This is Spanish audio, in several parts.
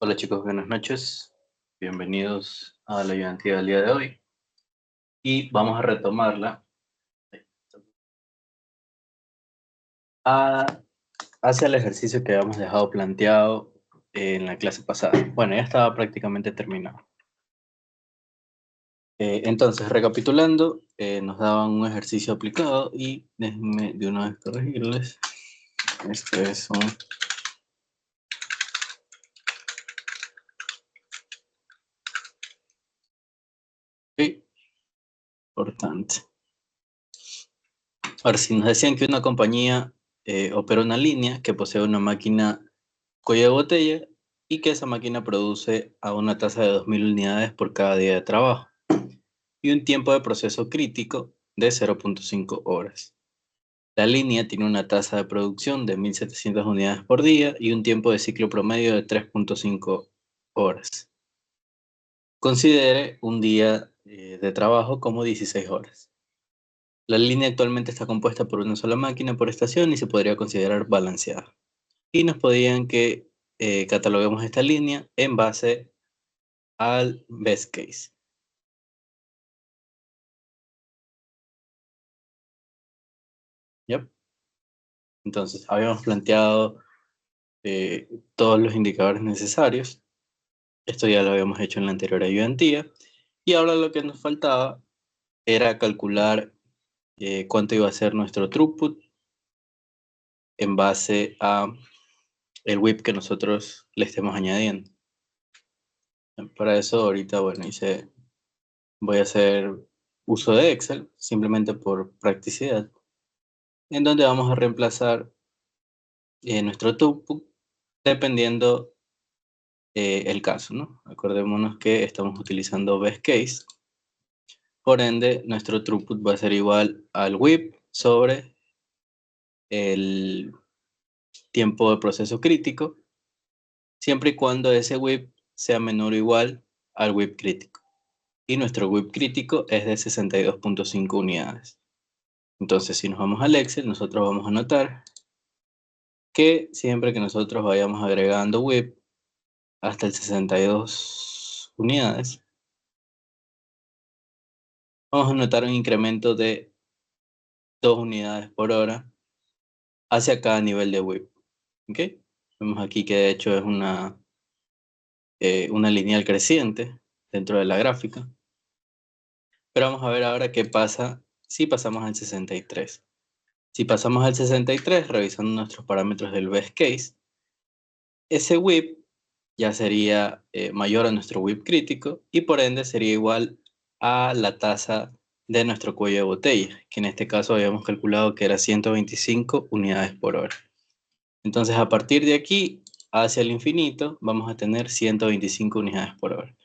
Hola chicos, buenas noches. Bienvenidos a la ayudantía del día de hoy. Y vamos a retomarla a- hacia el ejercicio que habíamos dejado planteado en la clase pasada. Bueno, ya estaba prácticamente terminado. Entonces, recapitulando, nos daban un ejercicio aplicado y déjenme de una vez corregirles. Esto es un... Sí, importante. Ahora, si nos decían que una compañía opera una línea que posee una máquina cuello de botella y que esa máquina produce a una tasa de 2000 unidades por cada día de trabajo y un tiempo de proceso crítico de 0.5 horas. La línea tiene una tasa de producción de 1700 unidades por día y un tiempo de ciclo promedio de 3.5 horas. Considere un día de trabajo como 16 horas. La línea actualmente está compuesta por una sola máquina por estación y se podría considerar balanceada. Y nos podían que cataloguemos esta línea en base al best case. ¿Yep? Entonces, habíamos planteado todos los indicadores necesarios. Esto ya lo habíamos hecho en la anterior ayudantía. Y ahora lo que nos faltaba era calcular cuánto iba a ser nuestro throughput en base a el WIP que nosotros le estemos añadiendo. Para eso ahorita, bueno, voy a hacer uso de Excel, simplemente por practicidad, en donde vamos a reemplazar nuestro throughput dependiendo el caso, ¿no? Acordémonos que estamos utilizando best case, por ende nuestro throughput va a ser igual al WIP sobre el tiempo de proceso crítico, siempre y cuando ese WIP sea menor o igual al WIP crítico. Y nuestro WIP crítico es de 62.5 unidades. Entonces, si nos vamos al Excel, nosotros vamos a notar que siempre que nosotros vayamos agregando WIP hasta el 62 unidades, vamos a notar un incremento de 2 unidades por hora hacia cada nivel de WIP. ¿Ok? Vemos aquí que de hecho es una lineal creciente dentro de la gráfica. Pero vamos a ver ahora qué pasa si pasamos al 63. Si pasamos al 63, revisando nuestros parámetros del best case, ese WIP ya sería mayor a nuestro WIP crítico y por ende sería igual a la tasa de nuestro cuello de botella, que en este caso habíamos calculado que era 125 unidades por hora. Entonces, a partir de aquí hacia el infinito, vamos a tener 125 unidades por hora.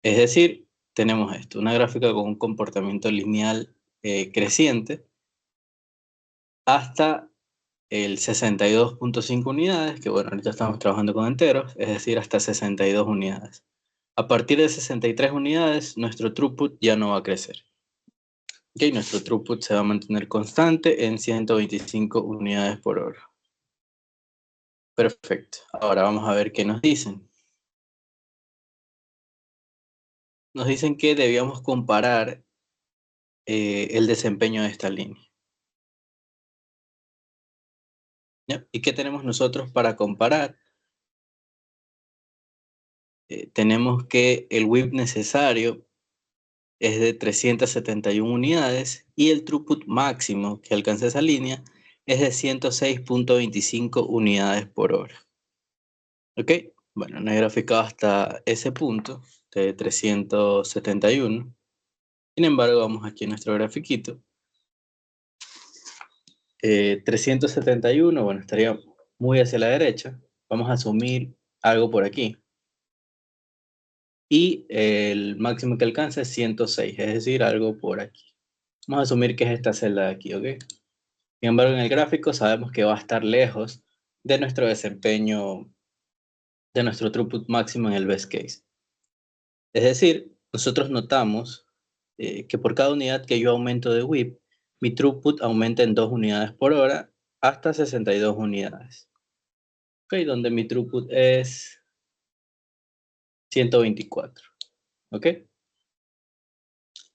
Es decir, tenemos esto, una gráfica con un comportamiento lineal creciente hasta el 62.5 unidades, que bueno, ahorita estamos trabajando con enteros, es decir, hasta 62 unidades. A partir de 63 unidades, nuestro throughput ya no va a crecer. Okay, nuestro throughput se va a mantener constante en 125 unidades por hora. Perfecto. Ahora vamos a ver qué nos dicen. Nos dicen que debíamos comparar el desempeño de esta línea. ¿Ya? ¿Y qué tenemos nosotros para comparar? Tenemos que el WIP necesario es de 371 unidades y el throughput máximo que alcanza esa línea es de 106.25 unidades por hora. ¿Ok? Bueno, no he graficado hasta ese punto de 371. Sin embargo, vamos aquí a nuestro grafiquito. 371, bueno, estaría muy hacia la derecha. Vamos a asumir algo por aquí. Y el máximo que alcanza es 106, es decir, algo por aquí. Vamos a asumir que es esta celda de aquí, ¿ok? Sin embargo, en el gráfico sabemos que va a estar lejos de nuestro desempeño, de nuestro throughput máximo en el best case. Es decir, nosotros notamos que por cada unidad que yo aumento de WIP, mi throughput aumenta en 2 unidades por hora hasta 62 unidades. Ok, donde mi throughput es 124. ¿Ok?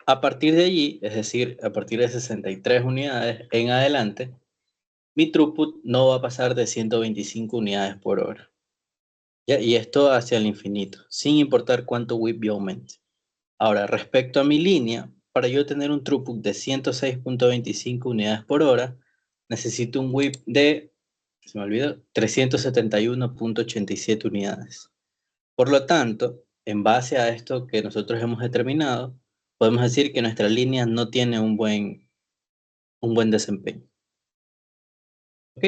A partir de allí, es decir, a partir de 63 unidades en adelante, mi throughput no va a pasar de 125 unidades por hora. ¿Ya? Y esto hacia el infinito, sin importar cuánto WIP yo aumente. Ahora, respecto a mi línea, para yo tener un throughput de 106.25 unidades por hora, necesito un WIP de, se me olvidó, 371.87 unidades. Por lo tanto, en base a esto que nosotros hemos determinado, podemos decir que nuestra línea no tiene un buen desempeño. ¿Ok?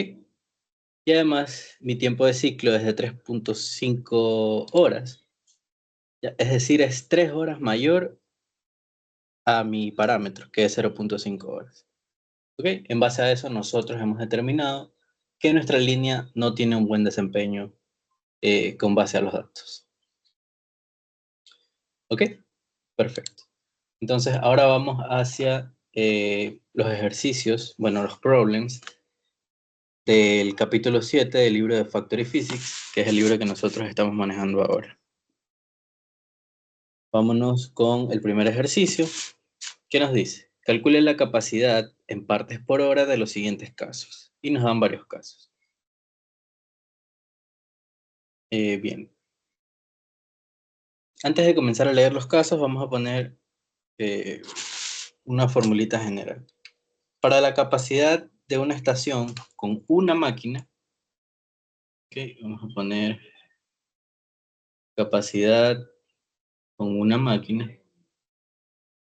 Y además, mi tiempo de ciclo es de 3.5 horas. Es decir, es 3 horas mayor a mi parámetro, que es 0.5 horas. ¿Ok? En base a eso, nosotros hemos determinado que nuestra línea no tiene un buen desempeño con base a los datos. ¿Ok? Perfecto. Entonces, ahora vamos hacia los ejercicios, bueno, los problems del capítulo 7 del libro de Factory Physics, que es el libro que nosotros estamos manejando ahora. Vámonos con el primer ejercicio, que nos dice, calcule la capacidad en partes por hora de los siguientes casos. Y nos dan varios casos. Bien. Antes de comenzar a leer los casos, vamos a poner una formulita general. Para la capacidad de una estación con una máquina, okay, vamos a poner capacidad con una máquina.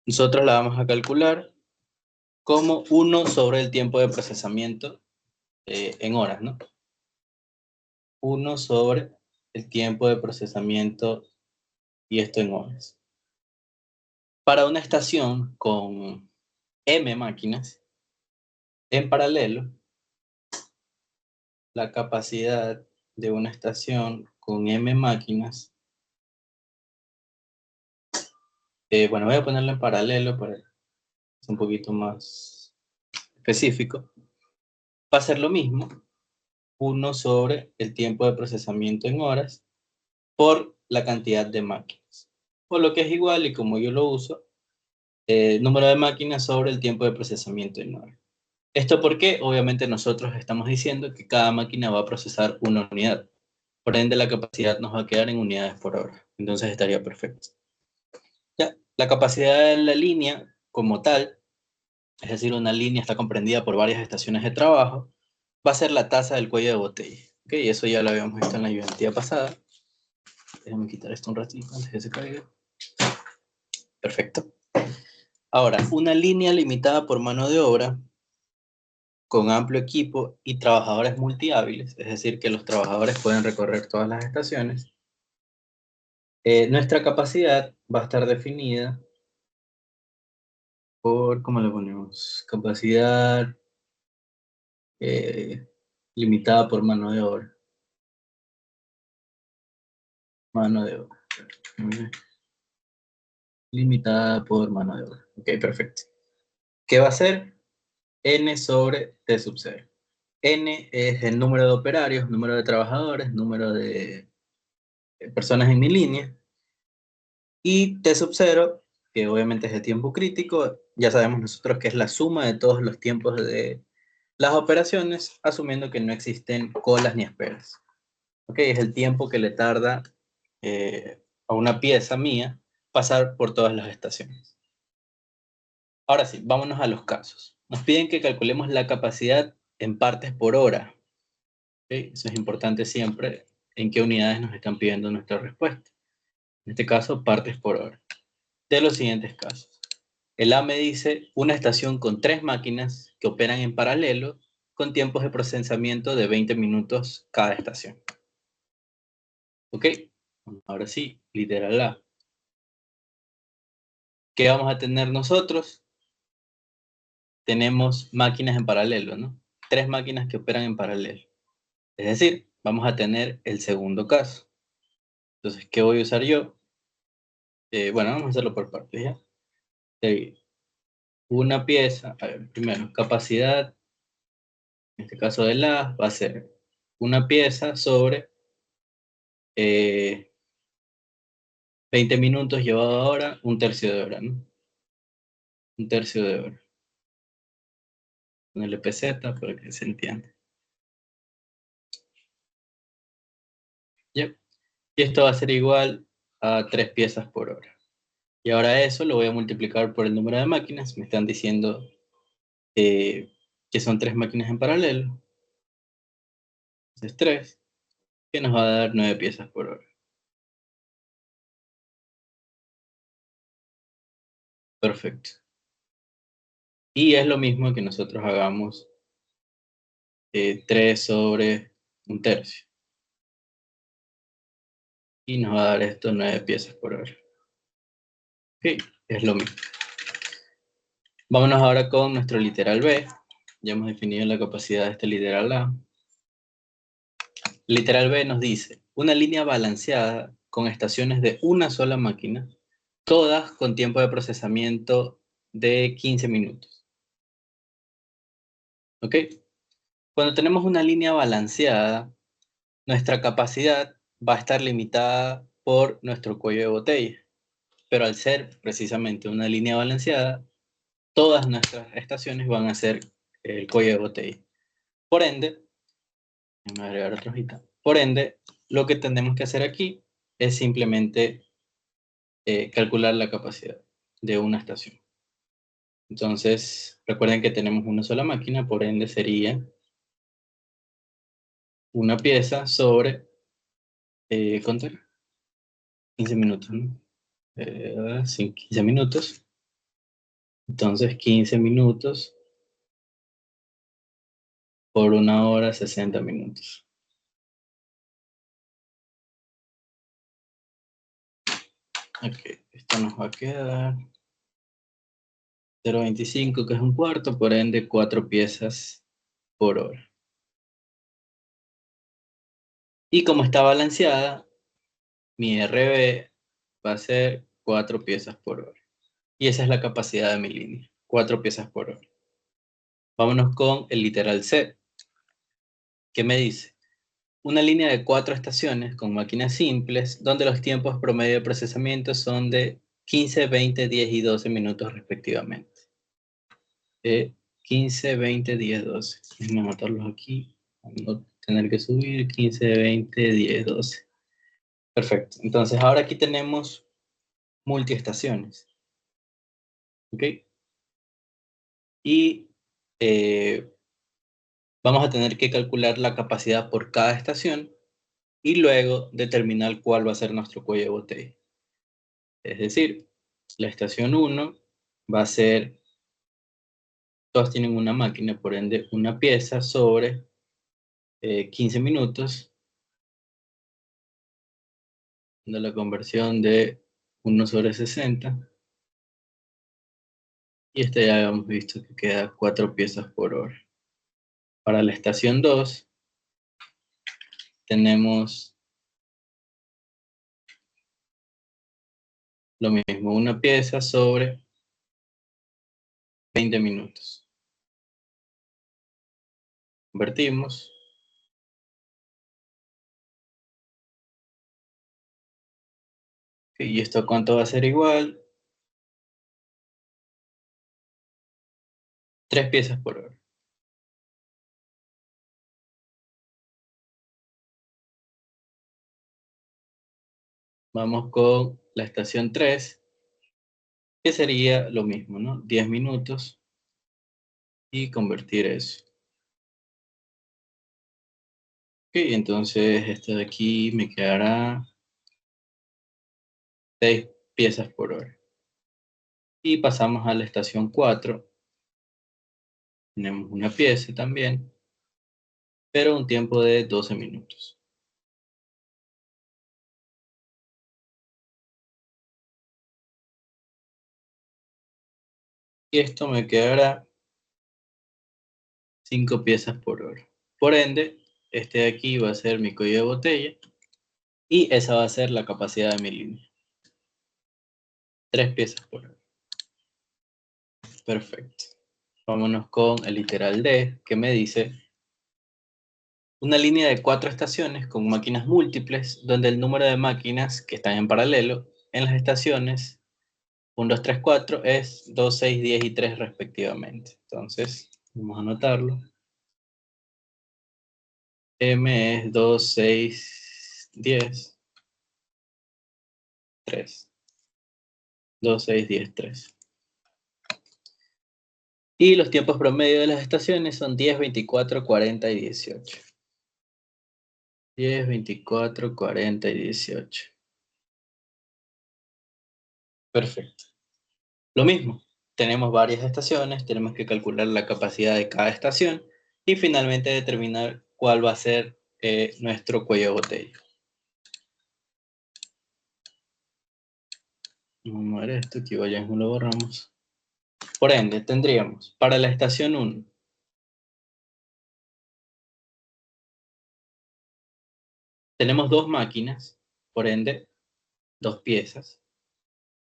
Nosotros la vamos a calcular como 1 sobre el tiempo de procesamiento en horas, ¿no? 1 sobre el tiempo de procesamiento y esto en horas. Para una estación con M máquinas, en paralelo, la capacidad de una estación con M máquinas, bueno, voy a ponerlo en paralelo para que sea un poquito más específico, va a ser lo mismo, 1 sobre el tiempo de procesamiento en horas por la cantidad de máquinas. Por lo que es igual, y como yo lo uso, número de máquinas sobre el tiempo de procesamiento en horas. ¿Esto por qué? Obviamente nosotros estamos diciendo que cada máquina va a procesar una unidad. Por ende, la capacidad nos va a quedar en unidades por hora. Entonces estaría perfecto. Ya, la capacidad de la línea como tal, es decir, una línea está comprendida por varias estaciones de trabajo, va a ser la tasa del cuello de botella. ¿Ok? Eso ya lo habíamos visto en la ayudantía pasada. Déjame quitar esto un ratito antes de que se caiga. Perfecto. Ahora, una línea limitada por mano de obra con amplio equipo y trabajadores multihábiles, es decir, que los trabajadores pueden recorrer todas las estaciones. Nuestra capacidad va a estar definida por, ¿cómo le ponemos? Capacidad limitada por mano de obra. Mano de obra. Limitada por mano de obra. Ok, perfecto. ¿Qué va a ser? N sobre T sub 0. N es el número de operarios, número de trabajadores, número de personas en mi línea. Y T sub 0, que obviamente es el tiempo crítico, ya sabemos nosotros que es la suma de todos los tiempos de las operaciones, asumiendo que no existen colas ni esperas. Ok, es el tiempo que le tarda a una pieza mía pasar por todas las estaciones. Ahora sí, vámonos a los casos. Nos piden que calculemos la capacidad en partes por hora. ¿Okay? Eso es importante siempre, en qué unidades nos están pidiendo nuestra respuesta. En este caso, partes por hora. De los siguientes casos. El A me dice una estación con 3 máquinas que operan en paralelo con tiempos de procesamiento de 20 minutos cada estación. ¿Ok? Ahora sí, literal A. ¿Qué vamos a tener nosotros? Tenemos máquinas en paralelo, ¿no? 3 máquinas que operan en paralelo. Es decir, vamos a tener el segundo caso. Entonces, ¿qué voy a usar yo? Bueno, vamos a hacerlo por partes, ¿ya? Una pieza, a ver, primero, capacidad, en este caso de la, va a ser una pieza sobre 20 minutos llevado ahora, un tercio de hora, ¿no? Un tercio de hora. Con el PZ para que se entienda. ¿Ya? Y esto va a ser igual a 3 piezas por hora. Y ahora eso lo voy a multiplicar por el número de máquinas. Me están diciendo que son 3 máquinas en paralelo. Entonces 3, que nos va a dar 9 piezas por hora. Perfecto. Y es lo mismo que nosotros hagamos 3 sobre un tercio. Y nos va a dar esto 9 piezas por hora. Ok, es lo mismo. Vámonos ahora con nuestro literal B. Ya hemos definido la capacidad de este literal A. Literal B nos dice, una línea balanceada con estaciones de una sola máquina, todas con tiempo de procesamiento de 15 minutos. ¿Ok? Cuando tenemos una línea balanceada, nuestra capacidad va a estar limitada por nuestro cuello de botella. Pero al ser precisamente una línea balanceada, todas nuestras estaciones van a ser el cuello de botella. Por ende, voy a agregar otra hojita. Por ende, lo que tenemos que hacer aquí es simplemente calcular la capacidad de una estación. Entonces, recuerden que tenemos una sola máquina, por ende sería una pieza sobre, ¿cuánto era? 15 minutos, ¿no? Sí, 15 minutos. Entonces, 15 minutos por 1 hora, 60 minutos. Ok, esto nos va a quedar 0,25, que es un cuarto, por ende 4 piezas por hora. Y como está balanceada, mi RB va a ser 4 piezas por hora. Y esa es la capacidad de mi línea, 4 piezas por hora. Vámonos con el literal C, que me dice, una línea de 4 estaciones con máquinas simples, donde los tiempos promedio de procesamiento son de 15, 20, 10 y 12 minutos respectivamente. 15, 20, 10, 12. Déjenme anotarlos aquí, para no tener que subir, 15, 20, 10, 12. Perfecto, entonces ahora aquí tenemos multiestaciones. ¿Ok? Y vamos a tener que calcular la capacidad por cada estación y luego determinar cuál va a ser nuestro cuello de botella. Es decir, la estación 1 va a ser, todas tienen una máquina, por ende una pieza sobre 15 minutos, de la conversión de 1 sobre 60. Y este ya habíamos visto que queda 4 piezas por hora. Para la estación 2 tenemos lo mismo, una pieza sobre 20 minutos. Convertimos. ¿Y esto cuánto va a ser igual? 3 piezas por hora. Vamos con la estación 3, que sería lo mismo, ¿no? 10 minutos y convertir eso. Ok, entonces esto de aquí me quedará 6 piezas por hora. Y pasamos a la estación 4. Tenemos una pieza también, pero un tiempo de 12 minutos. Y esto me quedará 5 piezas por hora. Por ende, este de aquí va a ser mi cuello de botella y esa va a ser la capacidad de mi línea. 3 piezas por hora. Perfecto. Vámonos con el literal D, que me dice una línea de 4 estaciones con máquinas múltiples, donde el número de máquinas que están en paralelo en las estaciones 1, 2, 3, 4 es 2, 6, 10 y 3 respectivamente. Entonces, vamos a anotarlo. M es 2, 6, 10, 3. 2, 6, 10, 3. Y los tiempos promedio de las estaciones son 10, 24, 40 y 18. 10, 24, 40 y 18. Perfecto. Lo mismo, tenemos varias estaciones, tenemos que calcular la capacidad de cada estación y finalmente determinar cuál va a ser nuestro cuello de botella. Vamos a ver esto, aquí ya lo borramos. Por ende, tendríamos para la estación 1, tenemos 2 máquinas, por ende, 2 piezas,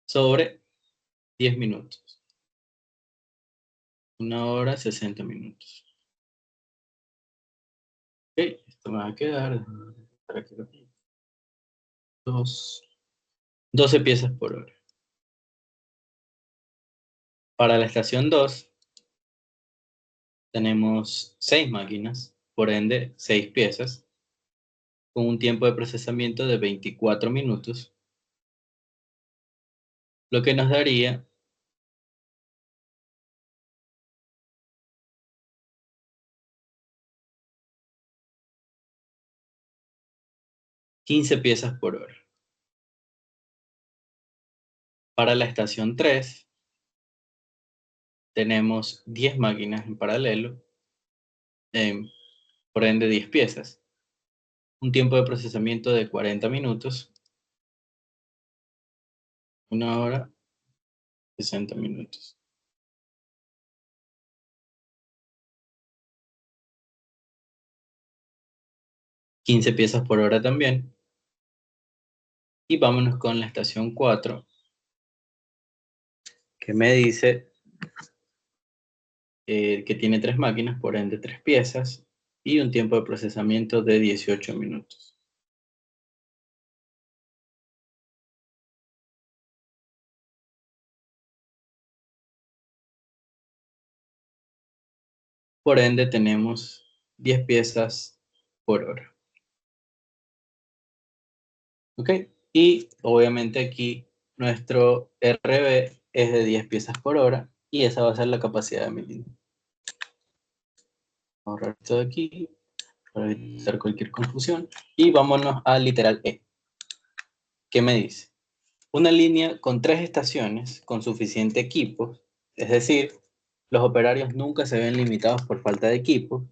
sobre 10 minutos. 1 hora, 60 minutos. Ok, esto me va a quedar, para que lo 12 piezas por hora. Para la estación 2, tenemos 6 máquinas, por ende 6 piezas, con un tiempo de procesamiento de 24 minutos, lo que nos daría 15 piezas por hora. Para la estación 3, tenemos 10 máquinas en paralelo, por ende 10 piezas, un tiempo de procesamiento de 40 minutos, 1 hora, 60 minutos. 15 piezas por hora también. Y vámonos con la estación 4, que me dice que tiene 3 máquinas, por ende 3 piezas, y un tiempo de procesamiento de 18 minutos. Por ende tenemos 10 piezas por hora. ¿Ok? Y obviamente aquí nuestro RB es de 10 piezas por hora y esa va a ser la capacidad de mi línea. Vamos a ahorrar esto de aquí para evitar cualquier confusión. Y vámonos al literal E. ¿Qué me dice? Una línea con 3 estaciones con suficiente equipo, es decir, los operarios nunca se ven limitados por falta de equipo,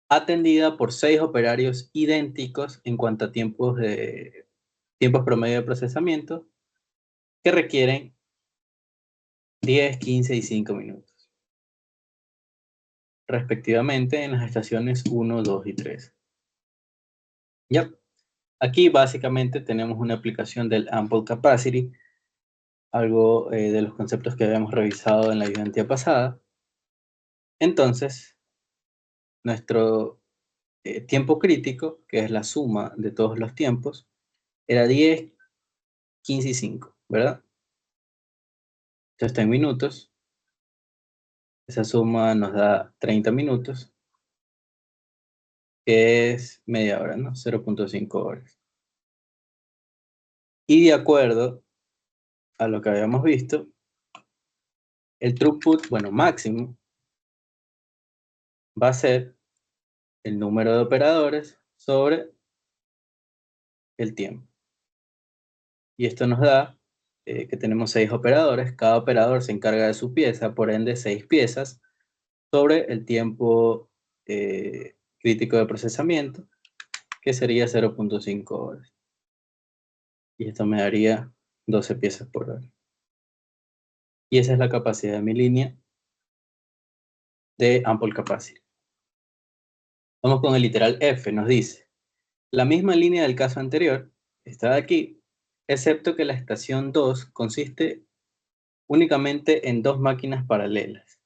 atendida por 6 operarios idénticos en cuanto a tiempos promedio de procesamiento, que requieren 10, 15 y 5 minutos, respectivamente en las estaciones 1, 2 y 3. Ya, aquí básicamente tenemos una aplicación del Ample Capacity, algo de los conceptos que habíamos revisado en la ayudantía pasada. Entonces, nuestro tiempo crítico, que es la suma de todos los tiempos, era 10, 15 y 5, ¿verdad? Esto está en minutos. Esa suma nos da 30 minutos, que es media hora, ¿no? 0.5 horas. Y de acuerdo a lo que habíamos visto, el throughput, bueno, máximo, va a ser el número de operadores sobre el tiempo. Y esto nos da que tenemos 6 operadores, cada operador se encarga de su pieza, por ende 6 piezas, sobre el tiempo crítico de procesamiento, que sería 0.5 horas. Y esto me daría 12 piezas por hora. Y esa es la capacidad de mi línea de Ample Capacity. Vamos con el literal F, nos dice, la misma línea del caso anterior está aquí, excepto que la estación 2 consiste únicamente en 2 máquinas paralelas.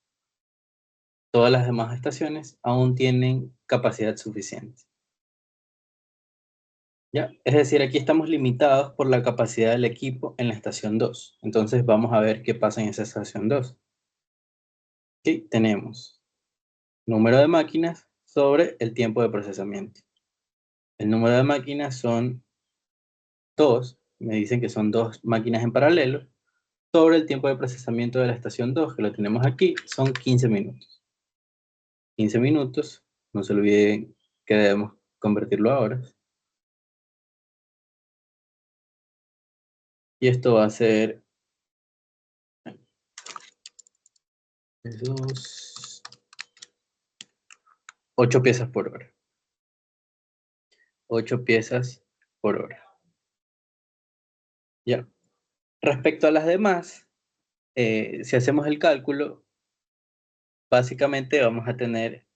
Todas las demás estaciones aún tienen capacidad suficiente. ¿Ya? Es decir, aquí estamos limitados por la capacidad del equipo en la estación 2. Entonces vamos a ver qué pasa en esa estación 2. Ok, tenemos número de máquinas sobre el tiempo de procesamiento. El número de máquinas son 2, me dicen que son 2 máquinas en paralelo, sobre el tiempo de procesamiento de la estación 2, que lo tenemos aquí, son 15 minutos. 15 minutos, no se olviden que debemos convertirlo a horas. Y esto va a ser 8 piezas por hora. 8 piezas por hora. Ya. Respecto a las demás, si hacemos el cálculo, básicamente vamos a tener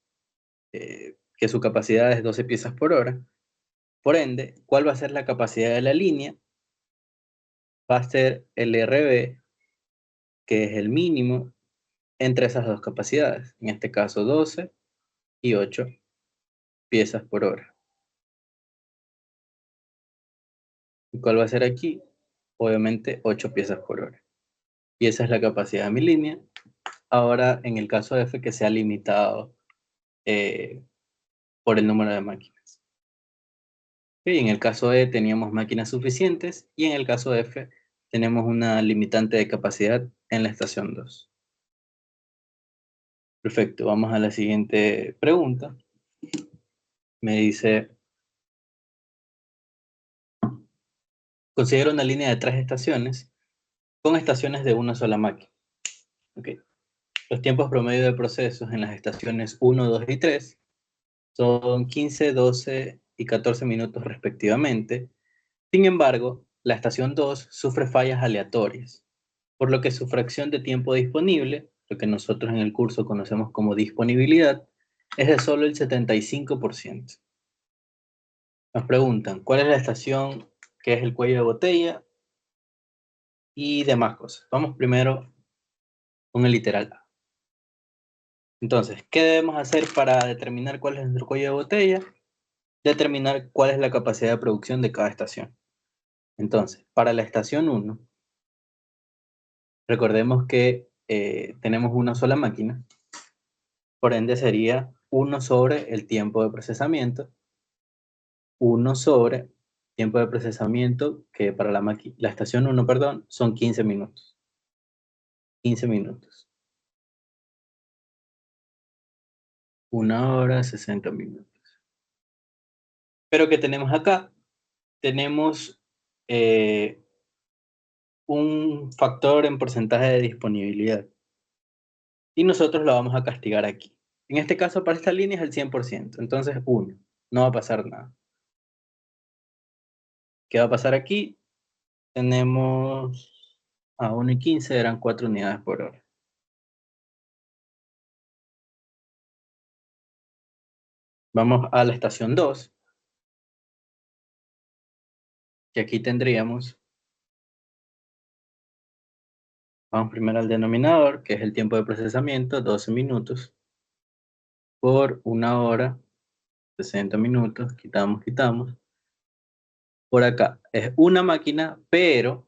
que su capacidad es 12 piezas por hora. Por ende, ¿cuál va a ser la capacidad de la línea? Va a ser el RB, que es el mínimo entre esas dos capacidades. En este caso, 12 y 8 piezas por hora. ¿Y cuál va a ser aquí? Obviamente 8 piezas por hora. Y esa es la capacidad de mi línea. Ahora, en el caso F, que sea limitado por el número de máquinas. Y en el caso E teníamos máquinas suficientes y en el caso F tenemos una limitante de capacidad en la estación 2. Perfecto, vamos a la siguiente pregunta. Me dice, considera una línea de 3 estaciones con estaciones de una sola máquina. Okay. Los tiempos promedio de procesos en las estaciones 1, 2 y 3 son 15, 12 y 14 minutos respectivamente. Sin embargo, la estación 2 sufre fallas aleatorias, por lo que su fracción de tiempo disponible, lo que nosotros en el curso conocemos como disponibilidad, es de solo el 75%. Nos preguntan, ¿cuál es la estación que es el cuello de botella? Y demás cosas. Vamos primero con el literal A. Entonces, ¿qué debemos hacer para determinar cuál es nuestro cuello de botella? Determinar cuál es la capacidad de producción de cada estación. Entonces, para la estación 1, recordemos que tenemos una sola máquina, por ende sería 1 sobre el tiempo de procesamiento, 1 sobre tiempo de procesamiento, que para la estación 1, perdón, son 15 minutos. 15 minutos. 1 hora, 60 minutos. Pero ¿qué tenemos acá? Tenemos un factor en porcentaje de disponibilidad. Y nosotros lo vamos a castigar aquí. En este caso, para esta línea es el 100%. Entonces, 1. No va a pasar nada. ¿Qué va a pasar aquí? Tenemos a 1 y 15, eran 4 unidades por hora. Vamos a la estación 2, que aquí tendríamos, vamos primero al denominador, que es el tiempo de procesamiento, 12 minutos, por 1 hora, 60 minutos, quitamos. Por acá es una máquina, pero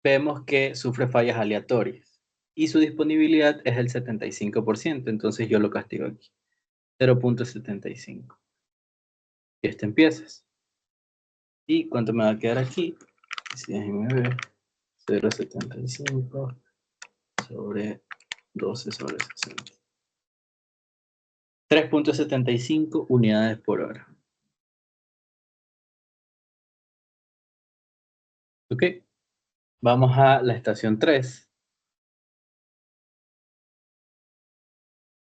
vemos que sufre fallas aleatorias y su disponibilidad es el 75%, entonces yo lo castigo aquí, 0.75. Y este empiezas. ¿Y cuánto me va a quedar aquí? Si déjenme ver, 0.75 sobre 12 sobre 60. 3.75 unidades por hora. ¿Ok? Vamos a la estación 3,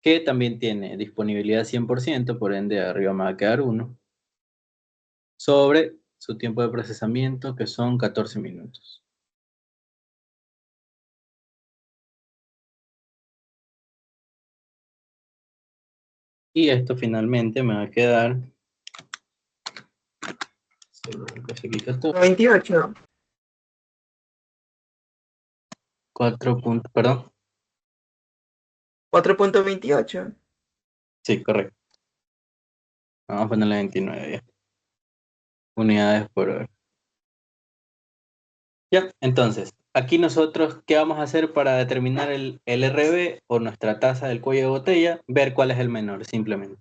que también tiene disponibilidad 100%, por ende arriba me va a quedar 1, sobre su tiempo de procesamiento, que son 14 minutos. Y esto finalmente me va a quedar 28. 4 puntos, perdón. 4.28. Sí, correcto. Vamos a ponerle 29 ya. unidades por hora. Ya, entonces, aquí nosotros, ¿qué vamos a hacer para determinar el RB o nuestra tasa del cuello de botella? Ver cuál es el menor, simplemente.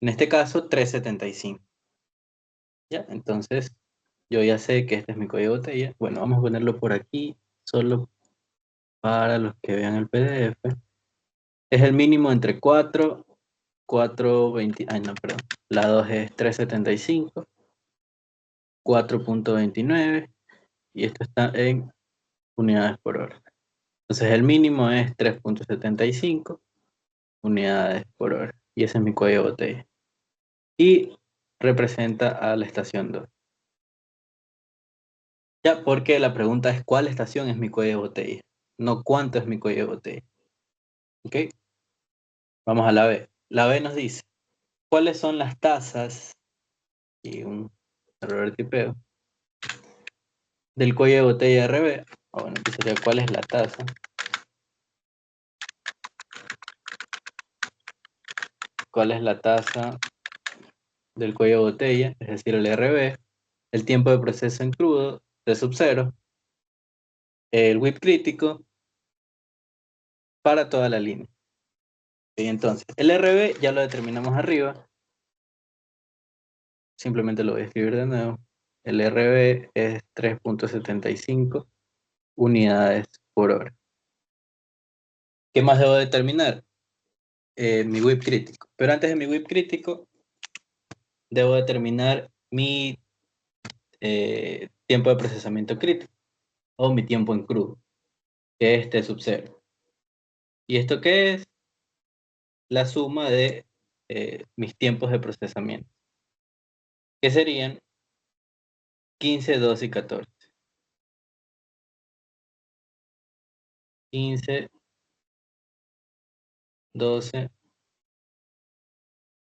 En este caso, 3,75. Ya, entonces, yo ya sé que este es mi cuello de botella. Bueno, vamos a ponerlo por aquí, solo para los que vean el PDF. Es el mínimo entre 4, 4,20, ay no, perdón. La 2 es 3,75, 4,29 y esto está en unidades por hora. Entonces el mínimo es 3,75 unidades por hora. Y ese es mi cuello de botella. Y representa a la estación 2. Ya, porque la pregunta es ¿cuál estación es mi cuello de botella? No cuánto es mi cuello de botella. ¿Ok? Vamos a la B. La B nos dice, ¿cuáles son las tasas? Y un error de tipeo. Del cuello de botella RB. Bueno, aquí sería ¿cuál es la tasa? ¿Cuál es la tasa del cuello de botella? Es decir, el RB. El tiempo de proceso en crudo de sub-0. El WIP crítico para toda la línea. Y entonces, el RB ya lo determinamos arriba. Simplemente lo voy a escribir de nuevo. El RB es 3,75 unidades por hora. ¿Qué más debo determinar? Mi WIP crítico. Pero antes de mi WIP crítico, debo determinar mi tiempo de procesamiento crítico o mi tiempo en crudo, que es T sub 0. ¿Y esto qué es? La suma de mis tiempos de procesamiento, que serían 15, 12 y 14. 15, 12,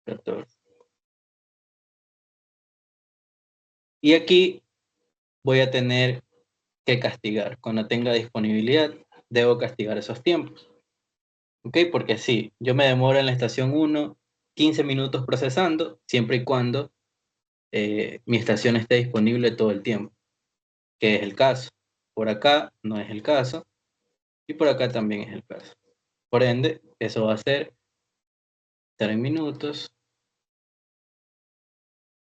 14. Y aquí voy a tener que castigar. Cuando tenga disponibilidad, debo castigar esos tiempos. ¿Ok? Porque sí, yo me demoro en la estación 1 15 minutos procesando, siempre y cuando mi estación esté disponible todo el tiempo, que es el caso. Por acá no es el caso y por acá también es el caso. Por ende, eso va a ser 3 minutos,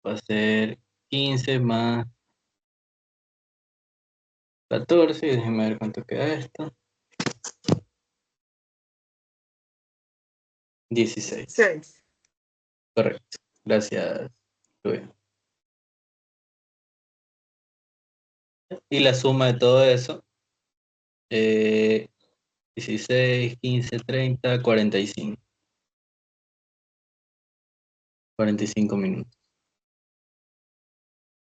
va a ser 15 más 14, y déjenme ver cuánto queda esto. 16. 6. Correcto. Gracias, Rubén. Y la suma de todo eso, 16, 15, 30, 45. 45 minutos.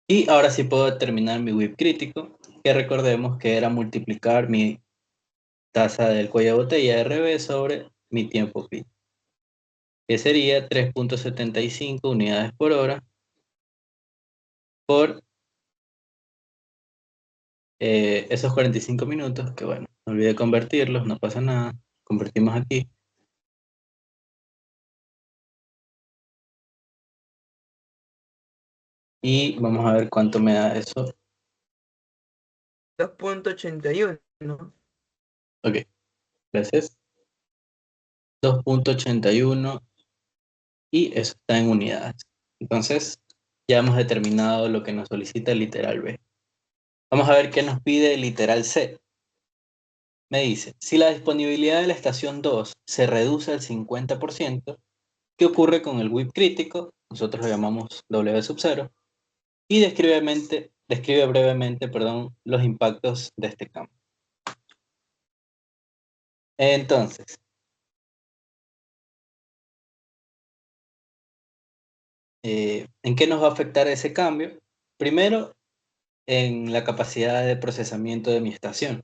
Y ahora sí puedo determinar mi WIP crítico, que recordemos que era multiplicar mi tasa del cuello de botella RB sobre mi tiempo pi, que sería 3,75 unidades por hora por esos 45 minutos, que bueno, no olvidé convertirlos, no pasa nada, convertimos aquí. Y vamos a ver cuánto me da eso. 2,81. Ok, gracias. 2,81 y eso está en unidades. Entonces, ya hemos determinado lo que nos solicita el literal B. Vamos a ver qué nos pide el literal C. Me dice, si la disponibilidad de la estación 2 se reduce al 50%, ¿qué ocurre con el WIP crítico? Nosotros lo llamamos W sub 0. Y describe brevemente, los impactos de este cambio. Entonces, ¿en qué nos va a afectar ese cambio? Primero, en la capacidad de procesamiento de mi estación.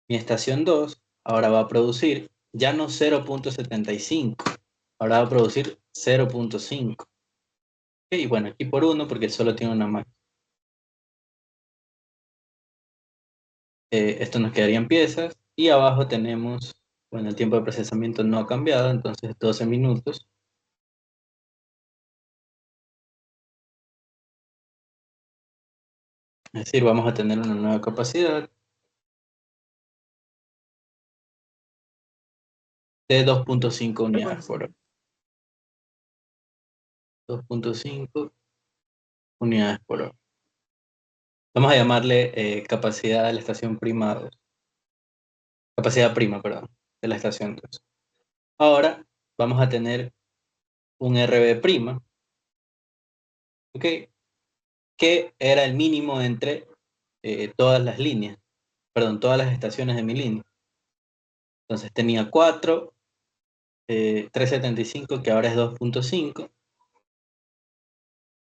Mi estación 2 ahora va a producir ya no 0,75, ahora va a producir 0,5. Y bueno, aquí por 1 porque solo tiene una máquina. Esto nos quedaría en piezas y abajo tenemos, bueno, el tiempo de procesamiento no ha cambiado, entonces 12 minutos. Es decir, vamos a tener una nueva capacidad de 2.5 unidades por hora. 2.5 unidades por hora. Vamos a llamarle capacidad de la estación prima 2. Capacidad prima, perdón, de la estación 2. Ahora vamos a tener un RB prima, ¿ok? Que era el mínimo entre todas las líneas, perdón, todas las estaciones de mi línea. Entonces tenía 4, 375, que ahora es 2.5,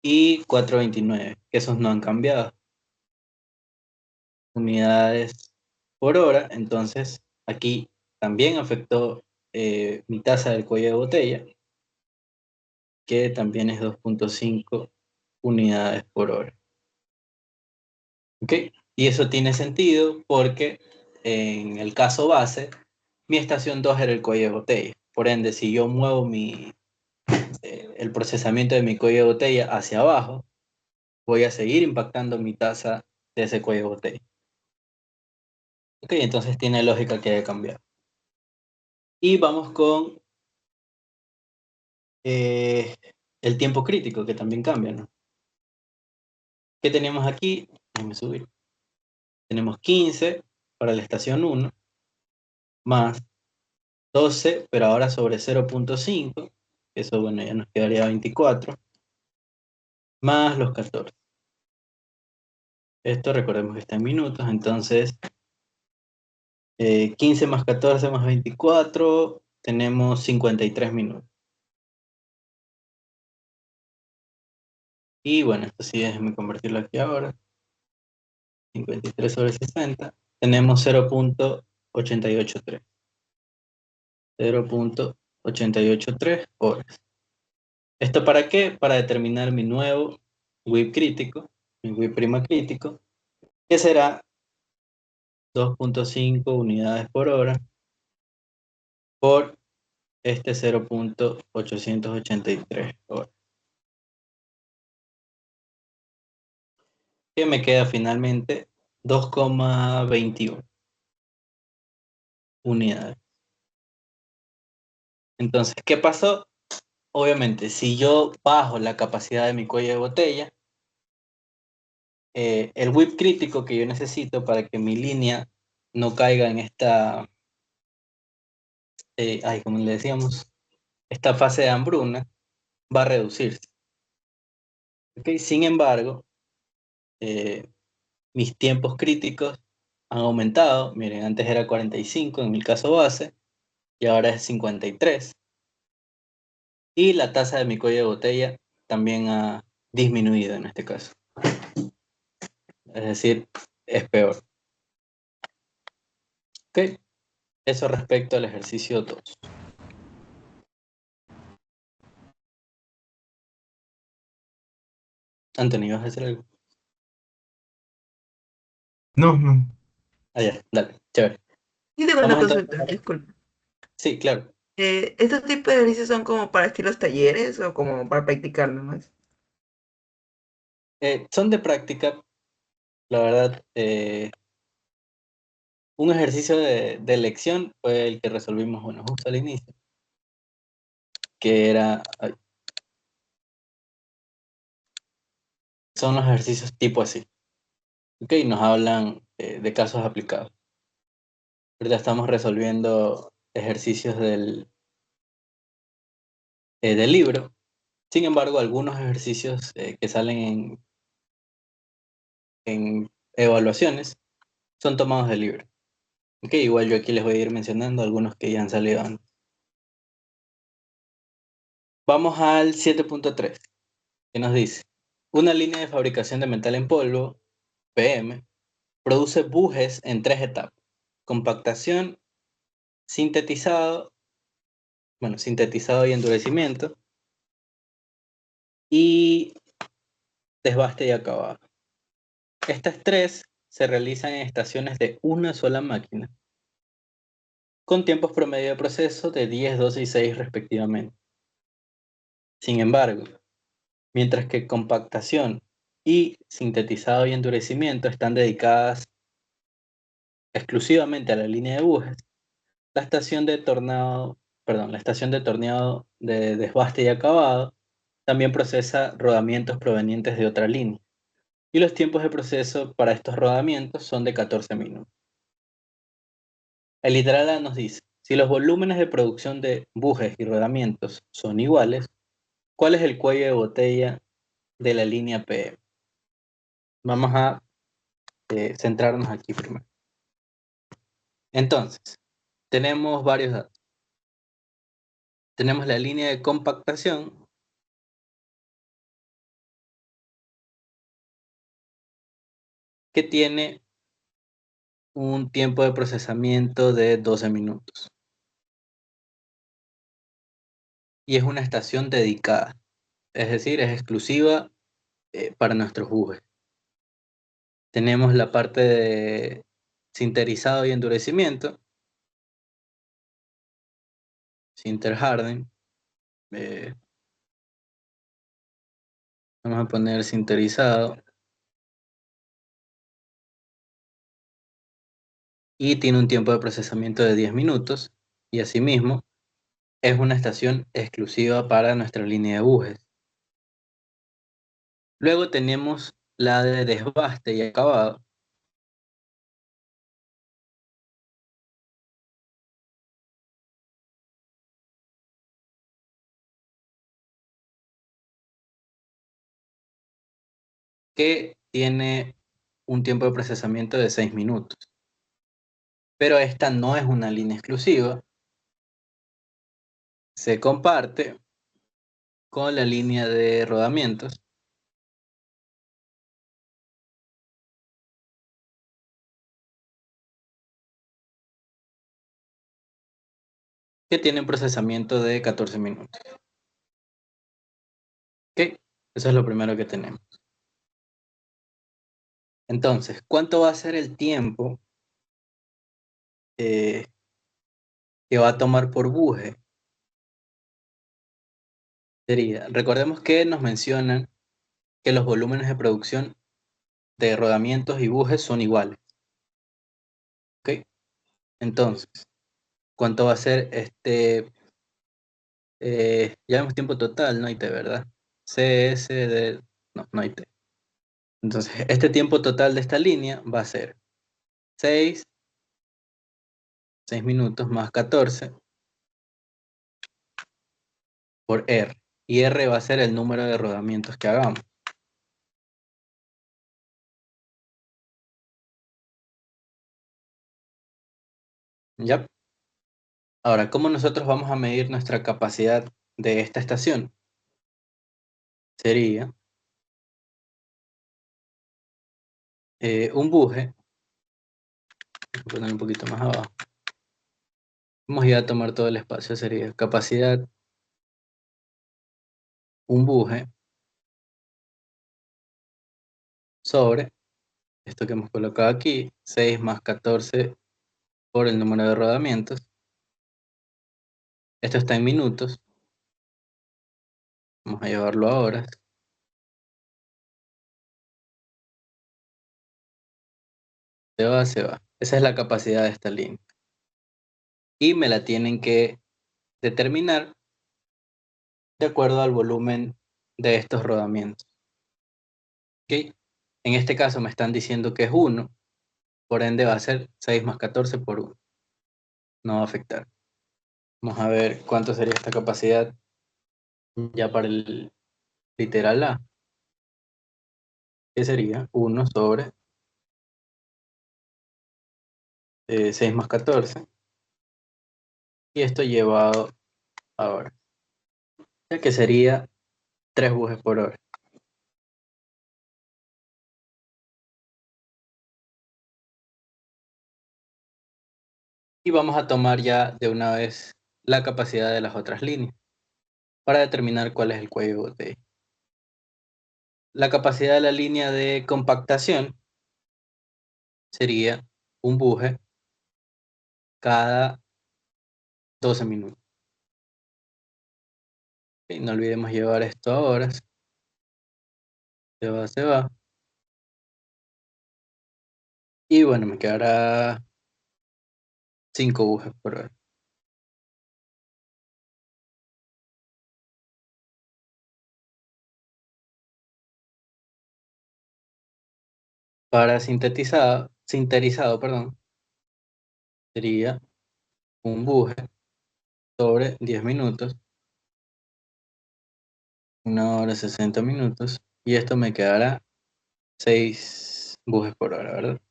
y 429, que esos no han cambiado. Unidades por hora, entonces aquí también afectó mi tasa del cuello de botella, que también es 2.5 unidades por hora. ¿Ok? Y eso tiene sentido porque en el caso base, mi estación 2 era el cuello de botella. Por ende, si yo muevo el procesamiento de mi cuello de botella hacia abajo, voy a seguir impactando mi tasa de ese cuello de botella. Ok, entonces tiene lógica que haya cambiado. Y vamos con el tiempo crítico, que también cambia, ¿no? ¿Qué tenemos aquí? Déjame subir. Tenemos 15 para la estación 1, más 12, pero ahora sobre 0.5, eso bueno, ya nos quedaría 24, más los 14. Esto recordemos que está en minutos, entonces 15 más 14 más 24, tenemos 53 minutos. Y bueno, esto sí, déjenme convertirlo aquí ahora. 53 sobre 60, tenemos 0.883. 0.883 horas. ¿Esto para qué? Para determinar mi nuevo WIP crítico, mi WIP prima crítico, que será 2.5 unidades por hora por este 0.883 horas. Que me queda finalmente 2,21 unidades. Entonces, ¿qué pasó? Obviamente, si yo bajo la capacidad de mi cuello de botella, el whip crítico que yo necesito para que mi línea no caiga en esta, como le decíamos, esta fase de hambruna, va a reducirse. ¿Okay? Sin embargo, mis tiempos críticos han aumentado. Miren, antes era 45 en mi caso base y ahora es 53. Y la tasa de mi cuello de botella también ha disminuido en este caso. Es decir, es peor. ¿Ok? Eso respecto al ejercicio 2. Anthony, ¿vas a hacer algo? No, no. Ah, ya, dale, chévere. Yo tengo una Vamos entonces. consulta, disculpa. Sí, claro. ¿Estos tipos de ejercicios son como para estilos talleres o como para practicar nomás? Son de práctica, la verdad. Un ejercicio de elección fue el que resolvimos, bueno, justo al inicio, que era, son los ejercicios tipo así. Ok, nos hablan de casos aplicados. Ahorita estamos resolviendo ejercicios del libro. Sin embargo, algunos ejercicios que salen en evaluaciones son tomados del libro. Ok, igual yo aquí les voy a ir mencionando algunos que ya han salido antes. Vamos al 7.3, que nos dice, una línea de fabricación de metal en polvo, PM, produce bujes en 3 etapas: compactación, sintetizado, sintetizado y endurecimiento, y desbaste y acabado. Estas 3 se realizan en estaciones de una sola máquina, con tiempos promedio de proceso de 10, 12 y 6 respectivamente. Sin embargo, mientras que compactación y sintetizado y endurecimiento están dedicadas exclusivamente a la línea de bujes, la estación de tornado, la estación de torneado de desbaste y acabado también procesa rodamientos provenientes de otra línea, y los tiempos de proceso para estos rodamientos son de 14 minutos. El literal A nos dice, si los volúmenes de producción de bujes y rodamientos son iguales, ¿cuál es el cuello de botella de la línea PM? Vamos a centrarnos aquí primero. Entonces, tenemos varios datos. Tenemos la línea de compactación, que tiene un tiempo de procesamiento de 12 minutos. Y es una estación dedicada, es decir, es exclusiva para nuestros bujes. Tenemos la parte de sinterizado y endurecimiento, sinterharden. Eh, Vamos a poner sinterizado. Y tiene un tiempo de procesamiento de 10 minutos. Y asimismo, es una estación exclusiva para nuestra línea de bujes. Luego tenemos la de desbaste y acabado, que tiene un tiempo de procesamiento de 6 minutos. Pero esta no es una línea exclusiva. Se comparte con la línea de rodamientos, que tiene un procesamiento de 14 minutos. ¿Ok? Eso es lo primero que tenemos. Entonces, ¿cuánto va a ser el tiempo que va a tomar por buje? Recordemos que nos mencionan que los volúmenes de producción de rodamientos y bujes son iguales. ¿Ok? Entonces, ¿cuánto va a ser este? Ya vemos tiempo total, no hay T, ¿verdad? CS de... No, no hay T. Entonces, este tiempo total de esta línea va a ser 6 minutos más 14 por R. Y R va a ser el número de rodamientos que hagamos. ¿Ya? Ahora, ¿cómo nosotros vamos a medir nuestra capacidad de esta estación? Sería un buje. Voy a poner un poquito más abajo. Vamos ya a tomar todo el espacio. Sería capacidad, un buje, sobre esto que hemos colocado aquí, 6 más 14 por el número de rodamientos. Esto está en minutos. Vamos a llevarlo a horas. Se va, se va. Esa es la capacidad de esta línea. Y me la tienen que determinar de acuerdo al volumen de estos rodamientos. ¿Ok? En este caso me están diciendo que es 1, por ende va a ser 6 más 14 por 1. No va a afectar. Vamos a ver cuánto sería esta capacidad ya para el literal A, que sería 1 sobre 6 más 14, y esto llevado a hora, ya que sería 3 bujes por hora. Y vamos a tomar ya de una vez la capacidad de las otras líneas para determinar cuál es el cuello de botella. La capacidad de la línea de compactación sería un buje cada 12 minutos. Okay, no olvidemos llevar esto a horas. Se va. Y bueno, me quedará 5 bujes por hora. Para sinterizado, perdón, sería un buje sobre 10 minutos, 1 hora 60 minutos, y esto me quedará 6 bujes por hora, ¿verdad?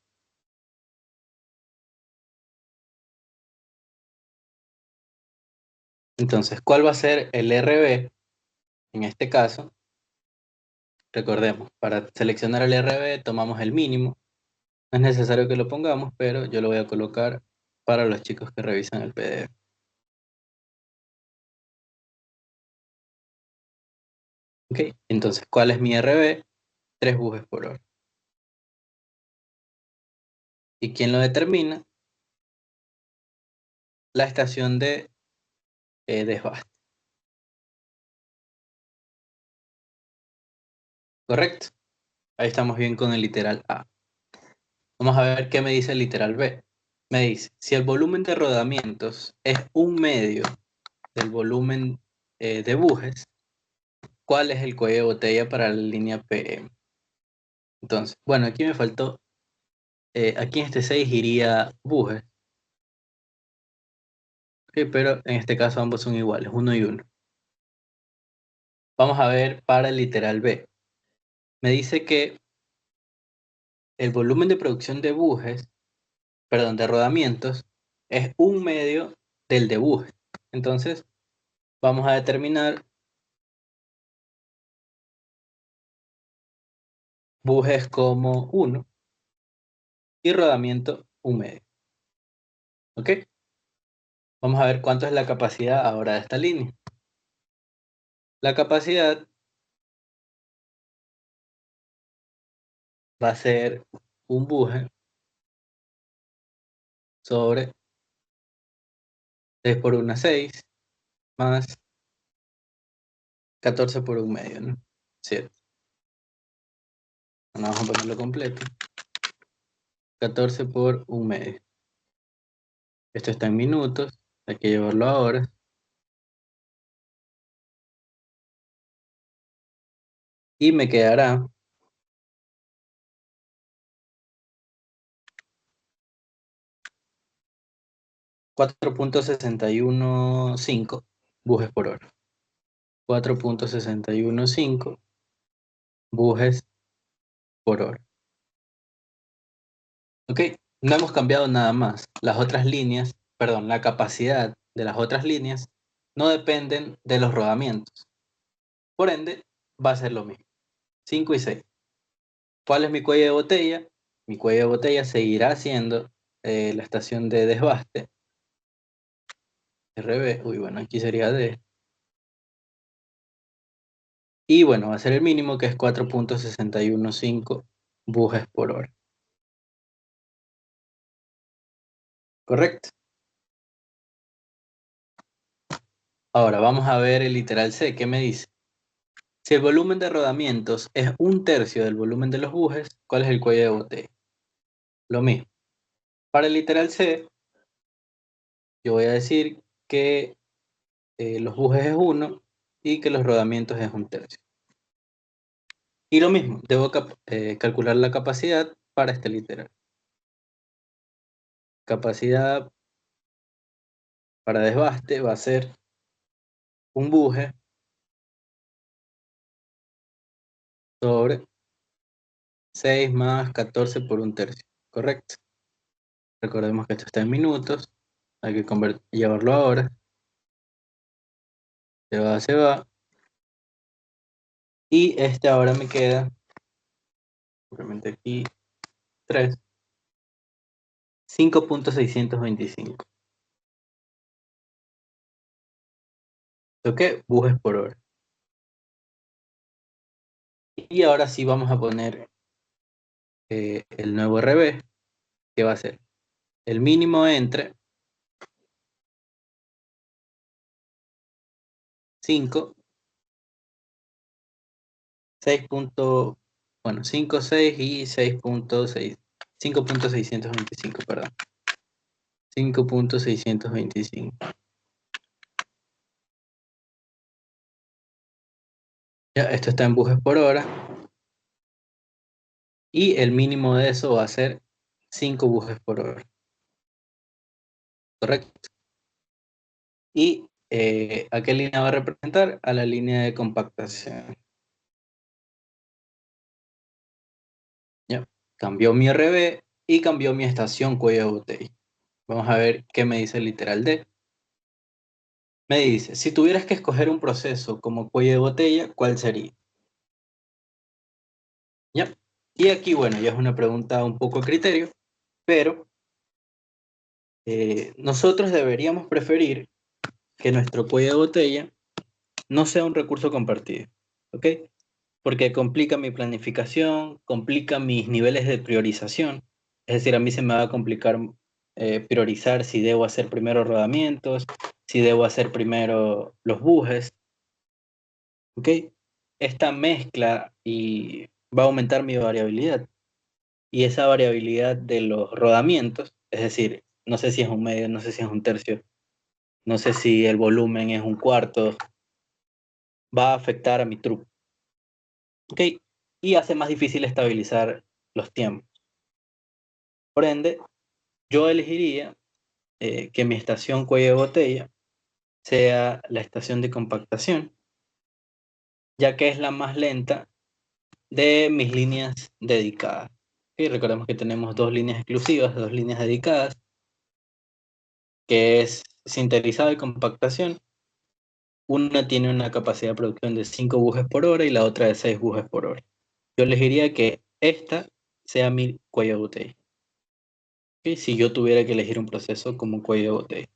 Entonces, ¿cuál va a ser el RB? En este caso, recordemos, para seleccionar el RB tomamos el mínimo. No es necesario que lo pongamos, pero yo lo voy a colocar para los chicos que revisan el PDF. ¿Ok? Entonces, ¿cuál es mi RB? 3 bujes por hora. ¿Y quién lo determina? La estación de desbaste. ¿Correcto? Ahí estamos bien con el literal A. Vamos a ver qué me dice el literal B. Me dice, si el volumen de rodamientos es un medio del volumen de bujes, ¿cuál es el cuello de botella para la línea PM? Entonces, bueno, aquí me faltó, aquí en este 6 iría bujes, ¿ok? Pero en este caso ambos son iguales, uno y uno. Vamos a ver para el literal B. Me dice que el volumen de producción de bujes, perdón, de rodamientos, es un medio del de bujes. Entonces, vamos a determinar bujes como 1 y rodamiento un medio. ¿Ok? Vamos a ver cuánto es la capacidad ahora de esta línea. La capacidad va a ser un buje sobre 6 por 1, 6, más 14 por un medio, ¿no? 7. Bueno, vamos a ponerlo completo. 14 por un medio. Esto está en minutos. Hay que llevarlo a horas. Y me quedará 4.615 bujes por hora. 4.615 bujes por hora. ¿Ok? No hemos cambiado nada más. Las otras líneas, perdón, la capacidad de las otras líneas no dependen de los rodamientos. Por ende, va a ser lo mismo. 5 y 6. ¿Cuál es mi cuello de botella? Mi cuello de botella seguirá siendo la estación de desbaste. RB, uy, bueno, aquí sería D. Y bueno, va a ser el mínimo que es 4.615 bujes por hora. ¿Correcto? Ahora vamos a ver el literal C. ¿Qué me dice? Si el volumen de rodamientos es un tercio del volumen de los bujes, ¿cuál es el cuello de botella? Lo mismo. Para el literal C, yo voy a decir que los bujes es 1 y que los rodamientos es un tercio. Y lo mismo, debo calcular la capacidad para este literal. Capacidad para desbaste va a ser un buje sobre 6 más 14 por un tercio. ¿Correcto? Recordemos que esto está en minutos. Hay que llevarlo a horas. Se va. Y este ahora me queda, simplemente aquí, 3. 5.625. ¿Ok? Bujes por hora. Y ahora sí vamos a poner el nuevo RB, que va a ser el mínimo entre 5, 6. Bueno, 5, 6 y 6.6. 5.625, perdón. 5.625. Ya, esto está en bujes por hora. Y el mínimo de eso va a ser 5 bujes por hora. ¿Correcto? ¿Y a qué línea va a representar? A la línea de compactación. Ya. Cambió mi RB y cambió mi estación cuello de botella. Vamos a ver qué me dice el literal D. Me dice, si tuvieras que escoger un proceso como cuello de botella, ¿cuál sería? ¿Ya? Y aquí, bueno, ya es una pregunta un poco a criterio, pero nosotros deberíamos preferir que nuestro cuello de botella no sea un recurso compartido, ¿ok? Porque complica mi planificación, complica mis niveles de priorización. Es decir, a mí se me va a complicar priorizar si debo hacer primero rodamientos, si debo hacer primero los bujes, ¿ok? Esta mezcla y va a aumentar mi variabilidad. Y esa variabilidad de los rodamientos, es decir, no sé si es un medio, no sé si es un tercio, no sé si el volumen es un cuarto, va a afectar a mi truco, ¿ok? Y hace más difícil estabilizar los tiempos. Por ende, yo elegiría que mi estación cuello de botella sea la estación de compactación, ya que es la más lenta de mis líneas dedicadas. Y recordemos que tenemos dos líneas exclusivas, dos líneas dedicadas, que es sinterizado y compactación. Una tiene una capacidad de producción de 5 bujes por hora y la otra de 6 bujes por hora. Yo elegiría que esta sea mi cuello de botella. ¿Ok? Si yo tuviera que elegir un proceso como cuello de botella.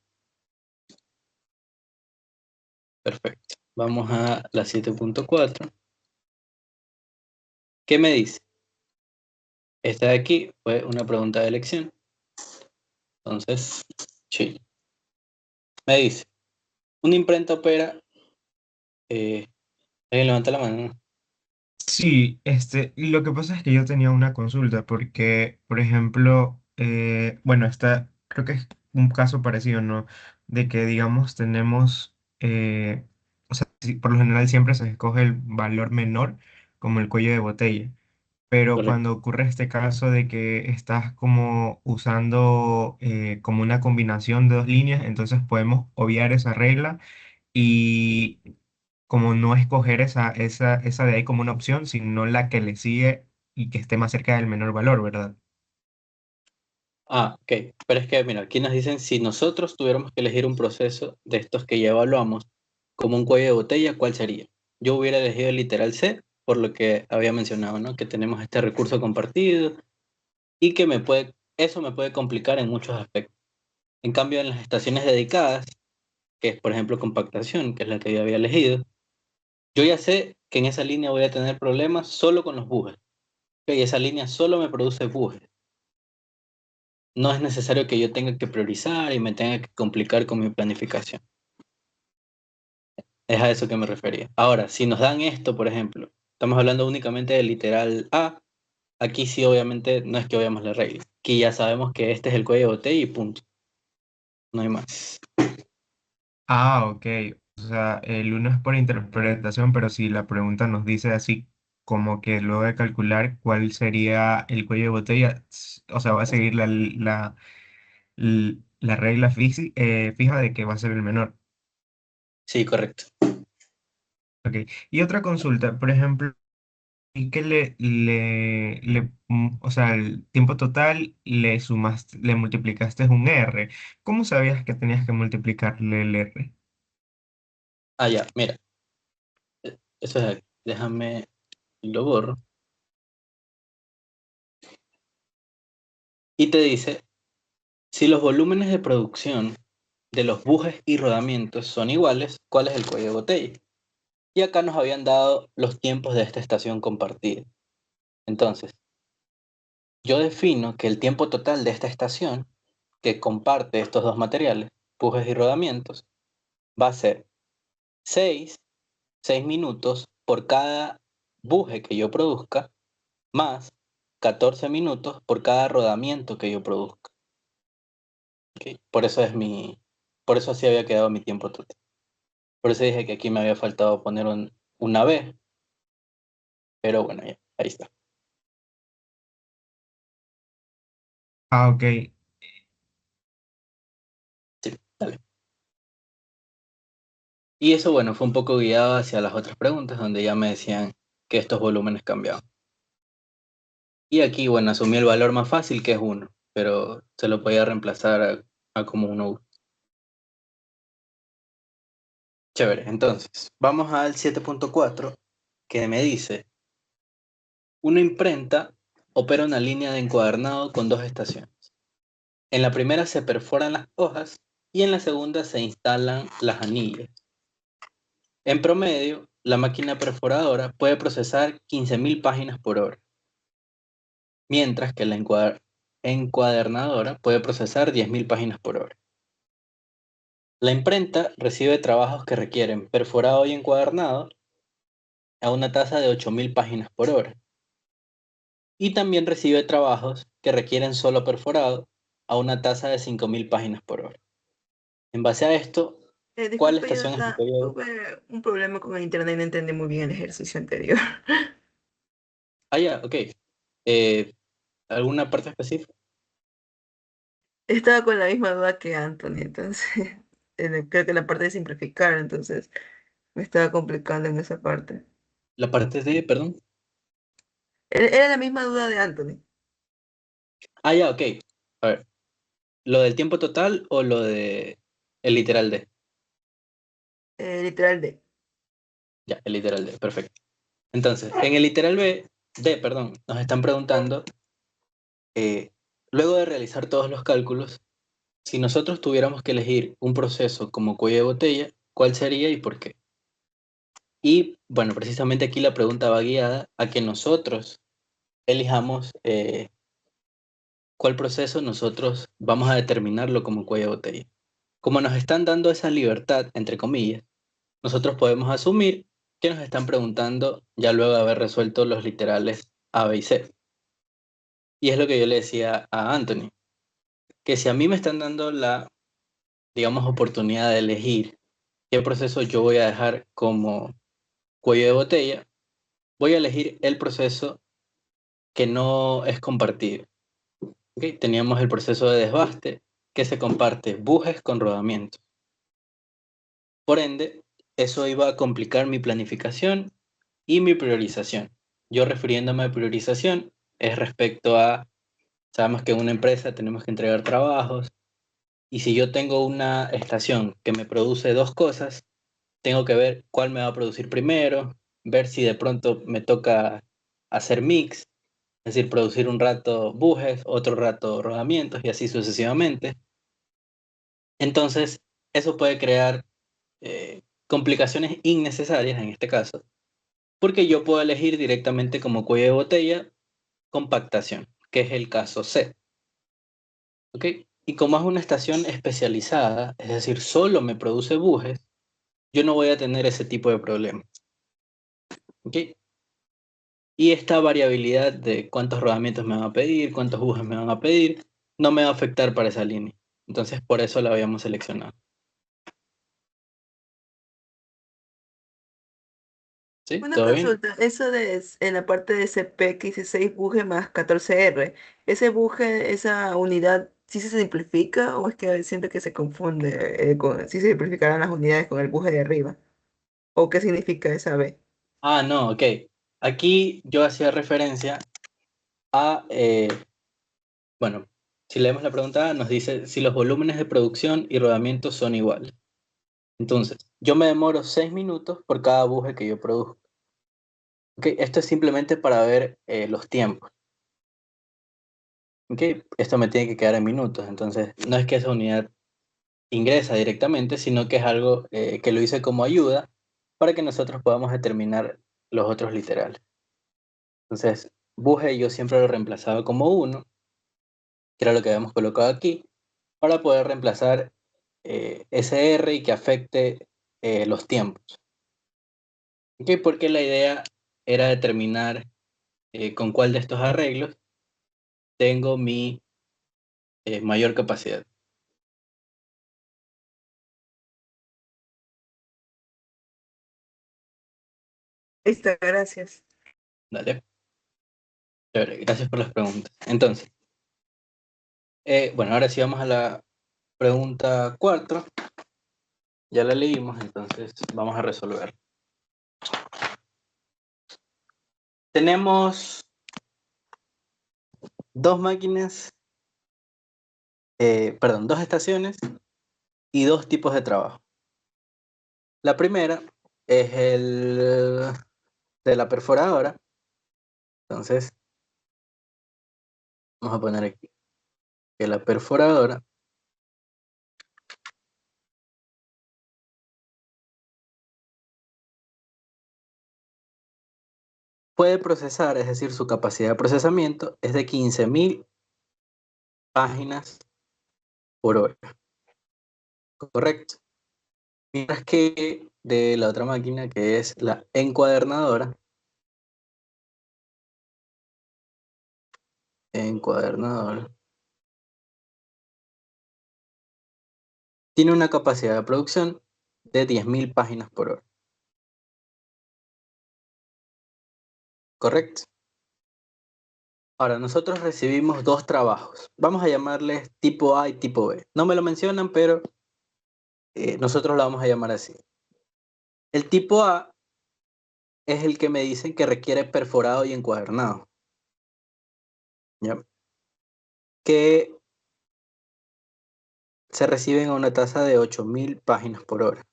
Perfecto. Vamos a la 7.4. ¿Qué me dice? Esta de aquí fue una pregunta de elección. Entonces, sí. Me dice, una imprenta opera... alguien levanta la mano, ¿no? Sí, lo que pasa es que yo tenía una consulta porque, por ejemplo, bueno, creo que es un caso parecido, ¿no? De que, digamos, tenemos, o sea, por lo general siempre se escoge el valor menor como el cuello de botella, pero Correcto. cuando ocurre este caso de que estás como usando como una combinación de dos líneas, entonces podemos obviar esa regla y como no escoger esa de ahí como una opción, sino la que le sigue y que esté más cerca del menor valor, ¿verdad? Ah, ok. Pero es que, mira, aquí nos dicen, si nosotros tuviéramos que elegir un proceso de estos que ya evaluamos como un cuello de botella, ¿cuál sería? Yo hubiera elegido el literal C, por lo que había mencionado, ¿no? Que tenemos este recurso compartido y que eso me puede complicar en muchos aspectos. En cambio, en las estaciones dedicadas, que es, por ejemplo, compactación, que es la que yo había elegido, yo ya sé que en esa línea voy a tener problemas solo con los bujes. Ok, esa línea solo me produce bujes. No es necesario que yo tenga que priorizar y me tenga que complicar con mi planificación. Es a eso que me refería. Ahora, si nos dan esto, por ejemplo, estamos hablando únicamente del literal A, aquí sí obviamente no es que veamos la regla. Aquí ya sabemos que este es el cuello de botella y punto. No hay más. Ah, ok. O sea, el uno es por interpretación, pero si la pregunta nos dice así como que luego de calcular cuál sería el cuello de botella, o sea, va a seguir la regla fija de que va a ser el menor. Sí, correcto. Ok. Y otra consulta, por ejemplo, y que o sea, el tiempo total le sumaste, le multiplicaste un R. ¿Cómo sabías que tenías que multiplicarle el R? Ah, ya, mira. Eso es aquí. Déjame, lo borro. Y te dice, si los volúmenes de producción de los bujes y rodamientos son iguales, ¿cuál es el cuello de botella? Y acá nos habían dado los tiempos de esta estación compartida. Entonces, yo defino que el tiempo total de esta estación, que comparte estos dos materiales, bujes y rodamientos, va a ser 6 minutos por cada buje que yo produzca más 14 minutos por cada rodamiento que yo produzca. ¿Ok? Por eso así había quedado mi tiempo total. Por eso dije que aquí me había faltado poner una B, pero bueno, ya, ahí está. Ah, ok. Sí, dale. Y eso, bueno, fue un poco guiado hacia las otras preguntas, donde ya me decían que estos volúmenes cambiaban. Y aquí, bueno, asumí el valor más fácil, que es 1, pero se lo podía reemplazar a como 1. Chévere, entonces, vamos al 7.4, que me dice, una imprenta opera una línea de encuadernado con dos estaciones. En la primera se perforan las hojas y en la segunda se instalan las anillas. En promedio, la máquina perforadora puede procesar 15.000 páginas por hora, mientras que la encuadernadora puede procesar 10.000 páginas por hora. La imprenta recibe trabajos que requieren perforado y encuadernado a una tasa de 8.000 páginas por hora, y también recibe trabajos que requieren solo perforado a una tasa de 5.000 páginas por hora. En base a esto, ¿cuál Disculpe, estación es mi Jonathan, cuello? tuve un problema con el internet y no entendí muy bien el ejercicio anterior. Ah, ya, ok. Eh, ¿Alguna parte específica? Estaba con la misma duda que Anthony, entonces creo que la parte de simplificar, entonces me estaba complicando en esa parte. La parte de, perdón. Era la misma duda de Anthony, Ah, ya, ok. A ver, ¿lo del tiempo total o lo de el literal de? literal de. Ya, el literal de, perfecto. Entonces, en el literal D, perdón, nos están preguntando, eh, luego de realizar todos los cálculos, si nosotros tuviéramos que elegir un proceso como cuello de botella, ¿cuál sería y por qué? Y bueno, precisamente aquí la pregunta va guiada a que nosotros elijamos cuál proceso nosotros vamos a determinarlo como cuello de botella. Como nos están dando esa libertad, entre comillas, nosotros podemos asumir que nos están preguntando ya luego de haber resuelto los literales A, B y C. Y es lo que yo le decía a Anthony, que si a mí me están dando la, digamos, oportunidad de elegir qué proceso yo voy a dejar como cuello de botella, voy a elegir el proceso que no es compartido. ¿Ok? Teníamos el proceso de desbaste, que se comparte bujes con rodamientos. Por ende, eso iba a complicar mi planificación y mi priorización. Yo refiriéndome a priorización es respecto a, sabemos que en una empresa tenemos que entregar trabajos, y si yo tengo una estación que me produce dos cosas, tengo que ver cuál me va a producir primero, ver si de pronto me toca hacer mix, es decir, producir un rato bujes, otro rato rodamientos y así sucesivamente. Entonces, eso puede crear complicaciones innecesarias en este caso, porque yo puedo elegir directamente como cuello de botella compactación, que es el caso C. ¿Ok? Y como es una estación especializada, es decir, solo me produce bujes, yo no voy a tener ese tipo de problemas. ¿Ok? Y esta variabilidad de cuántos rodamientos me van a pedir, cuántos bujes me van a pedir, no me va a afectar para esa línea. Entonces, por eso la habíamos seleccionado. ¿Sí? Una ¿Todo bien? consulta, eso en la parte de CP que dice 6 buje más 14R, ¿ese buje, esa unidad, sí se simplifica o es que siento que se confunde si se simplificarán las unidades con el buje de arriba? ¿O qué significa esa B? Ah, no, ok. Aquí yo hacía referencia a, bueno, si leemos la pregunta A, nos dice si los volúmenes de producción y rodamiento son iguales. Entonces, yo me demoro 6 minutos por cada buje que yo produzco. Ok, esto es simplemente para ver los tiempos. Ok, esto me tiene que quedar en minutos. Entonces, no es que esa unidad ingresa directamente, sino que es algo que lo hice como ayuda para que nosotros podamos determinar los otros literales. Entonces, buje yo siempre lo reemplazaba como 1, que era lo que habíamos colocado aquí, para poder reemplazar ese R y que afecte los tiempos. ¿Ok? Porque la idea era determinar con cuál de estos arreglos tengo mi mayor capacidad. Listo, gracias. Dale. Chévere, gracias por las preguntas. Entonces, bueno, ahora sí vamos a la pregunta 4. Ya la leímos, entonces vamos a resolver. Tenemos dos máquinas, perdón, dos estaciones y dos tipos de trabajo. La primera es el de la perforadora. Entonces, vamos a poner aquí que la perforadora puede procesar, es decir, su capacidad de procesamiento es de 15.000 páginas por hora. Correcto. Mientras que de la otra máquina, que es la encuadernadora, encuadernadora, tiene una capacidad de producción de 10.000 páginas por hora. ¿Correcto? Ahora, nosotros recibimos dos trabajos. Vamos a llamarles tipo A y tipo B. No me lo mencionan, pero nosotros lo vamos a llamar así. El tipo A es el que me dicen que requiere perforado y encuadernado. ¿Ya? Que se reciben a una tasa de 8.000 páginas por hora.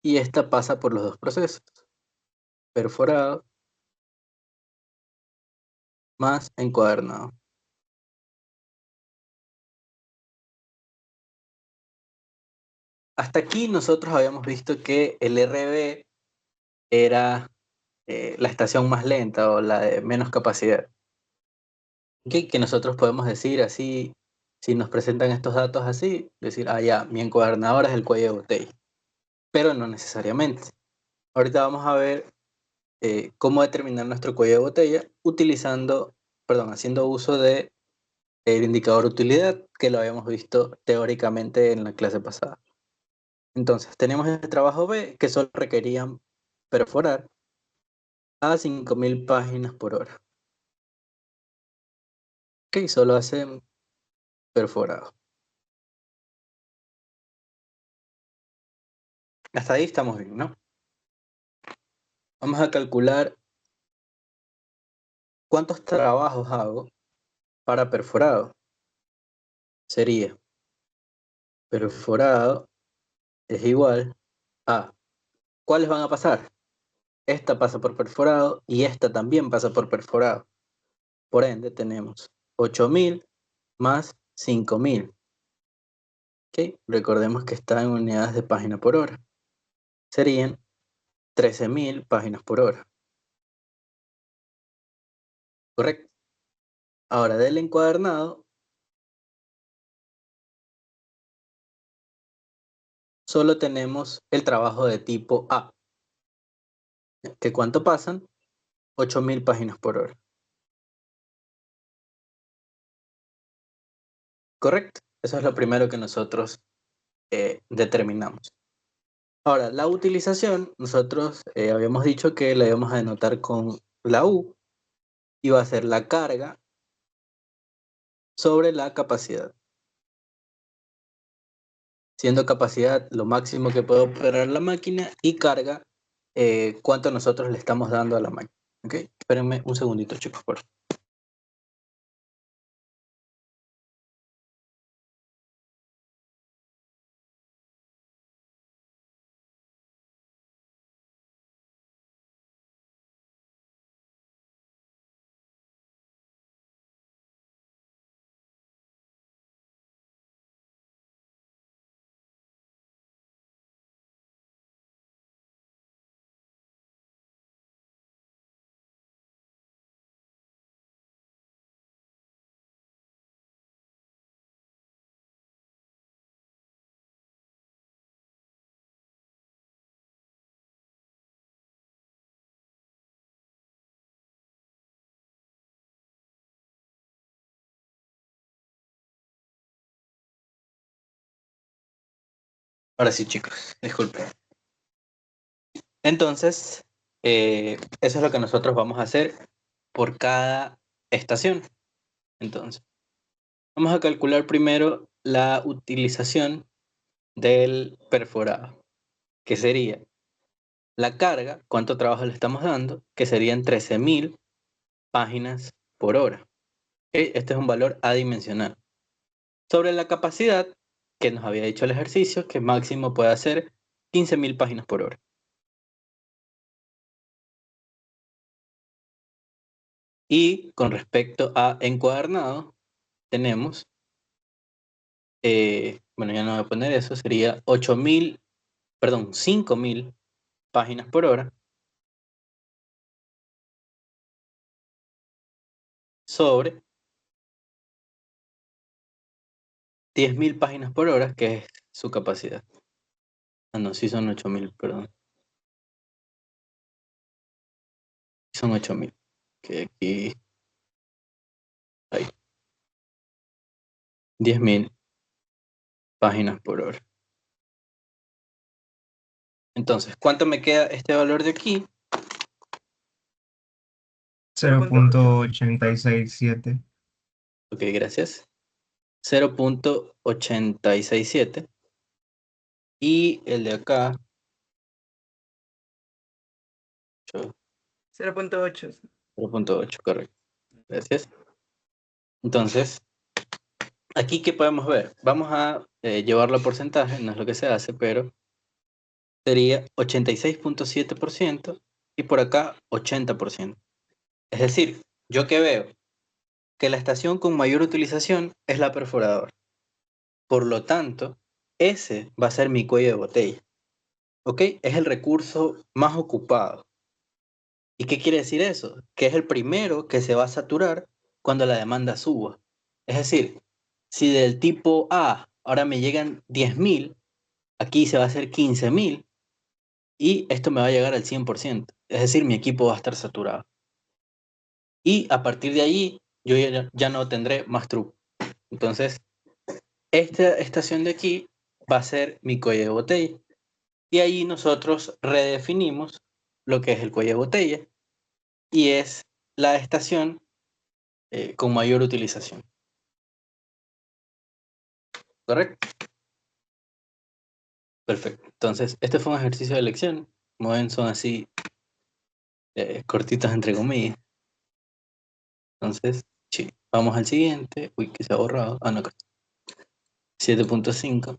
Y esta pasa por los dos procesos. Perforado más encuadernado. Hasta aquí nosotros habíamos visto que el RB era la estación más lenta o la de menos capacidad. Que nosotros podemos decir así, si nos presentan estos datos así, decir, ah, ya, mi encuadernadora es el cuello de botella. Pero no necesariamente. Ahorita vamos a ver cómo determinar nuestro cuello de botella utilizando, perdón, haciendo uso de el indicador utilidad que lo habíamos visto teóricamente en la clase pasada. Entonces, tenemos el trabajo B que solo requerían perforar a 5.000 páginas por hora. Ok, solo hacen perforado. Hasta ahí estamos bien, ¿no? Vamos a calcular cuántos trabajos hago para perforado. Sería perforado es igual a ¿cuáles van a pasar? Esta pasa por perforado y esta también pasa por perforado. Por ende, tenemos 8.000 más 5.000. ¿Ok? Recordemos que está en unidades de página por hora. Serían 13.000 páginas por hora. ¿Correcto? Ahora, del encuadernado, solo tenemos el trabajo de tipo A. ¿Que cuánto pasan? 8.000 páginas por hora. ¿Correcto? Eso es lo primero que nosotros determinamos. Ahora, la utilización, nosotros habíamos dicho que la íbamos a denotar con la U y va a ser la carga sobre la capacidad. Siendo capacidad lo máximo que puede operar la máquina y carga cuánto nosotros le estamos dando a la máquina. ¿Ok? Espérenme un segundito, chicos, por favor. Ahora sí, chicos, disculpen. Entonces, eso es lo que nosotros vamos a hacer por cada estación. Entonces, vamos a calcular primero la utilización del perforado, que sería la carga, cuánto trabajo le estamos dando, que serían 13.000 páginas por hora. ¿Ok? Este es un valor adimensional. Sobre la capacidad, que nos había dicho el ejercicio, que máximo puede hacer 15.000 páginas por hora. Y con respecto a encuadernado, tenemos, bueno, ya no voy a poner eso, sería 5.000 páginas por hora sobre 10.000 páginas por hora, que es su capacidad. Ah, no, sí son 8.000, perdón. Son 8.000. Que aquí, ahí, 10.000 páginas por hora. Entonces, ¿cuánto me queda este valor de aquí? 0.867. Ok, gracias. 0.867. Y el de acá, 0.8. 0.8, correcto. Gracias. Entonces, aquí, ¿qué podemos ver? Vamos a llevarlo a porcentaje, no es lo que se hace, pero sería 86.7% y por acá 80%. Es decir, yo que veo que la estación con mayor utilización es la perforadora. Por lo tanto, ese va a ser mi cuello de botella. ¿Ok? Es el recurso más ocupado. ¿Y qué quiere decir eso? Que es el primero que se va a saturar cuando la demanda suba. Es decir, si del tipo A ahora me llegan 10.000, aquí se va a hacer 15.000 y esto me va a llegar al 100%. Es decir, mi equipo va a estar saturado. Y a partir de allí, yo ya no tendré más truco. Entonces, esta estación de aquí va a ser mi cuello de botella. Y ahí nosotros redefinimos lo que es el cuello de botella y es la estación con mayor utilización. ¿Correcto? Perfecto. Entonces, este fue un ejercicio de elección. Como ven, son así cortitos entre comillas. Entonces, sí. Vamos al siguiente. Uy, que se ha borrado. Ah, no, 7.5.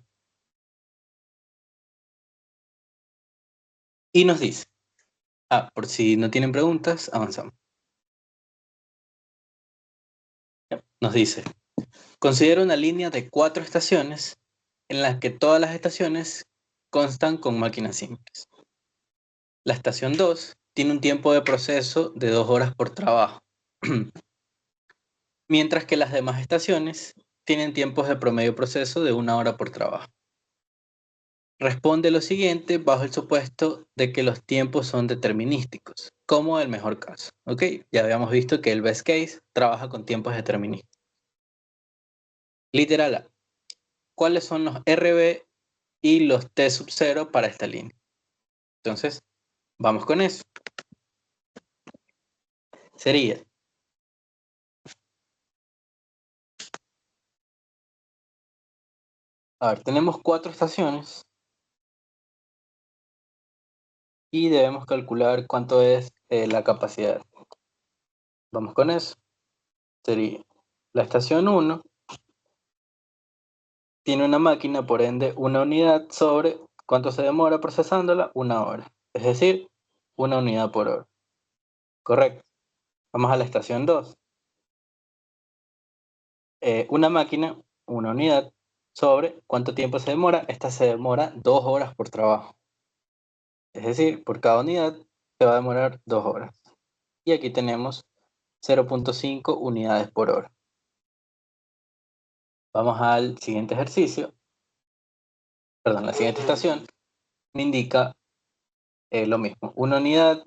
Y nos dice, por si no tienen preguntas, avanzamos. Ya, nos dice, considera una línea de 4 estaciones en las que todas las estaciones constan con máquinas simples. La estación 2 tiene un tiempo de proceso de 2 horas por trabajo, mientras que las demás estaciones tienen tiempos de promedio proceso de 1 hora por trabajo. Responde lo siguiente bajo el supuesto de que los tiempos son determinísticos, como el mejor caso. ¿Ok? Ya habíamos visto que el best case trabaja con tiempos determinísticos. Literal A. ¿Cuáles son los RB y los T sub 0 para esta línea? Entonces, vamos con eso. Sería a ver, tenemos 4 estaciones y debemos calcular cuánto es la capacidad. Vamos con eso. Sería la estación 1 tiene una máquina, por ende, una unidad sobre cuánto se demora procesándola, 1 hora. Es decir, 1 unidad por hora. Correcto. Vamos a la estación 2. Una máquina, una unidad sobre cuánto tiempo se demora. Esta se demora 2 horas por trabajo. Es decir, por cada unidad se va a demorar 2 horas. Y aquí tenemos 0.5 unidades por hora. Vamos al siguiente ejercicio. Perdón, la siguiente estación me indica lo mismo. Una unidad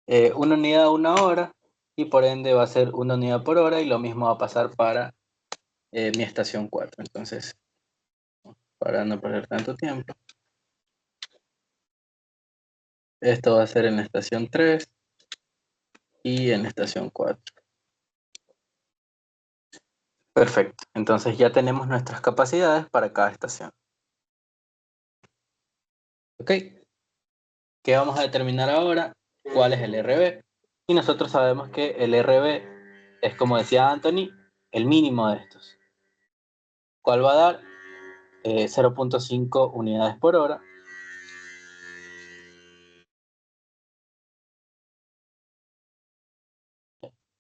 a 1 hora y por ende va a ser 1 unidad por hora y lo mismo va a pasar para mi estación 4. Entonces, para no perder tanto tiempo. Esto va a ser en la estación 3 y en la estación 4. Perfecto, entonces ya tenemos nuestras capacidades para cada estación. ¿Ok? ¿Qué vamos a determinar ahora? ¿Cuál es el RB? Y nosotros sabemos que el RB es, como decía Anthony, el mínimo de estos. ¿Cuál va a dar? 0.5 unidades por hora.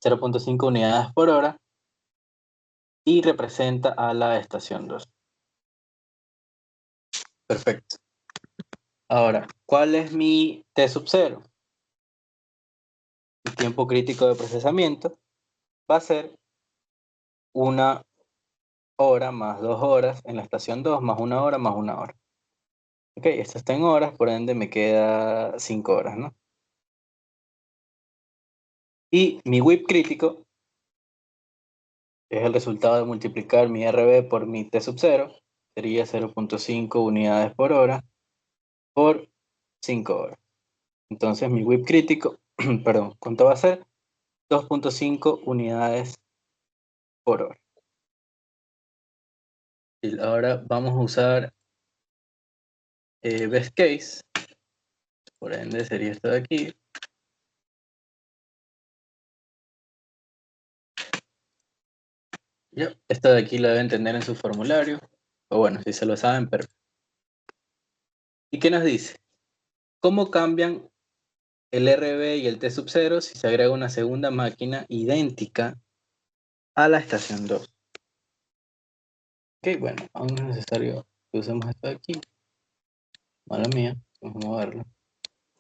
.5 unidades por hora y representa a la estación 2. Perfecto. Ahora, ¿cuál es mi T sub 0? El tiempo crítico de procesamiento va a ser 1 hora más 2 horas en la estación 2 más 1 hora más 1 hora. Ok, esto está en horas, por ende me queda 5 horas, ¿no? Y mi WIP crítico es el resultado de multiplicar mi RB por mi T sub 0, sería 0.5 unidades por hora por 5 horas. Entonces mi WIP crítico, perdón, ¿cuánto va a ser? 2.5 unidades por hora. Y ahora vamos a usar best case, por ende sería esto de aquí. Ya, esto de aquí lo deben tener en su formulario, o bueno, si se lo saben, pero... ¿Y qué nos dice? ¿Cómo cambian el RB y el T sub 0 si se agrega una segunda máquina idéntica a la estación 2? Ok, bueno, aún no es necesario que usemos esto de aquí. Mala mía, vamos a moverlo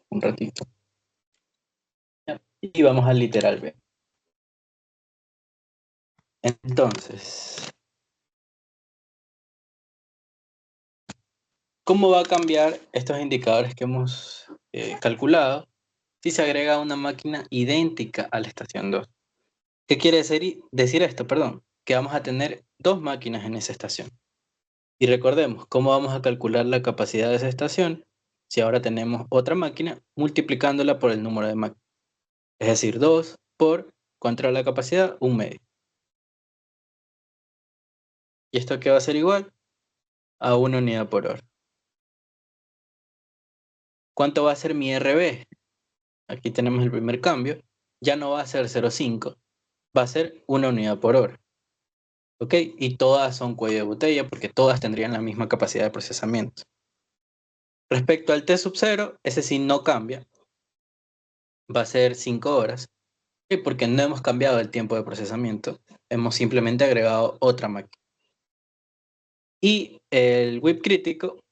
un ratito. Ya, y vamos al literal B. Entonces, ¿cómo va a cambiar estos indicadores que hemos calculado si se agrega una máquina idéntica a la estación 2? ¿Qué quiere decir esto? Perdón, que vamos a tener dos máquinas en esa estación. Y recordemos, ¿cómo vamos a calcular la capacidad de esa estación si ahora tenemos otra máquina multiplicándola por el número de máquinas? Es decir, 2 por, ¿cuánto era la capacidad? 1 medio. ¿Y esto qué va a ser igual? A 1 unidad por hora. ¿Cuánto va a ser mi RB? Aquí tenemos el primer cambio. Ya no va a ser 0,5, va a ser 1 unidad por hora. ¿Ok? Y todas son cuello de botella porque todas tendrían la misma capacidad de procesamiento. Respecto al T sub 0, ese sí no cambia. Va a ser 5 horas. Porque no hemos cambiado el tiempo de procesamiento. Hemos simplemente agregado otra máquina. Y el WIP crítico,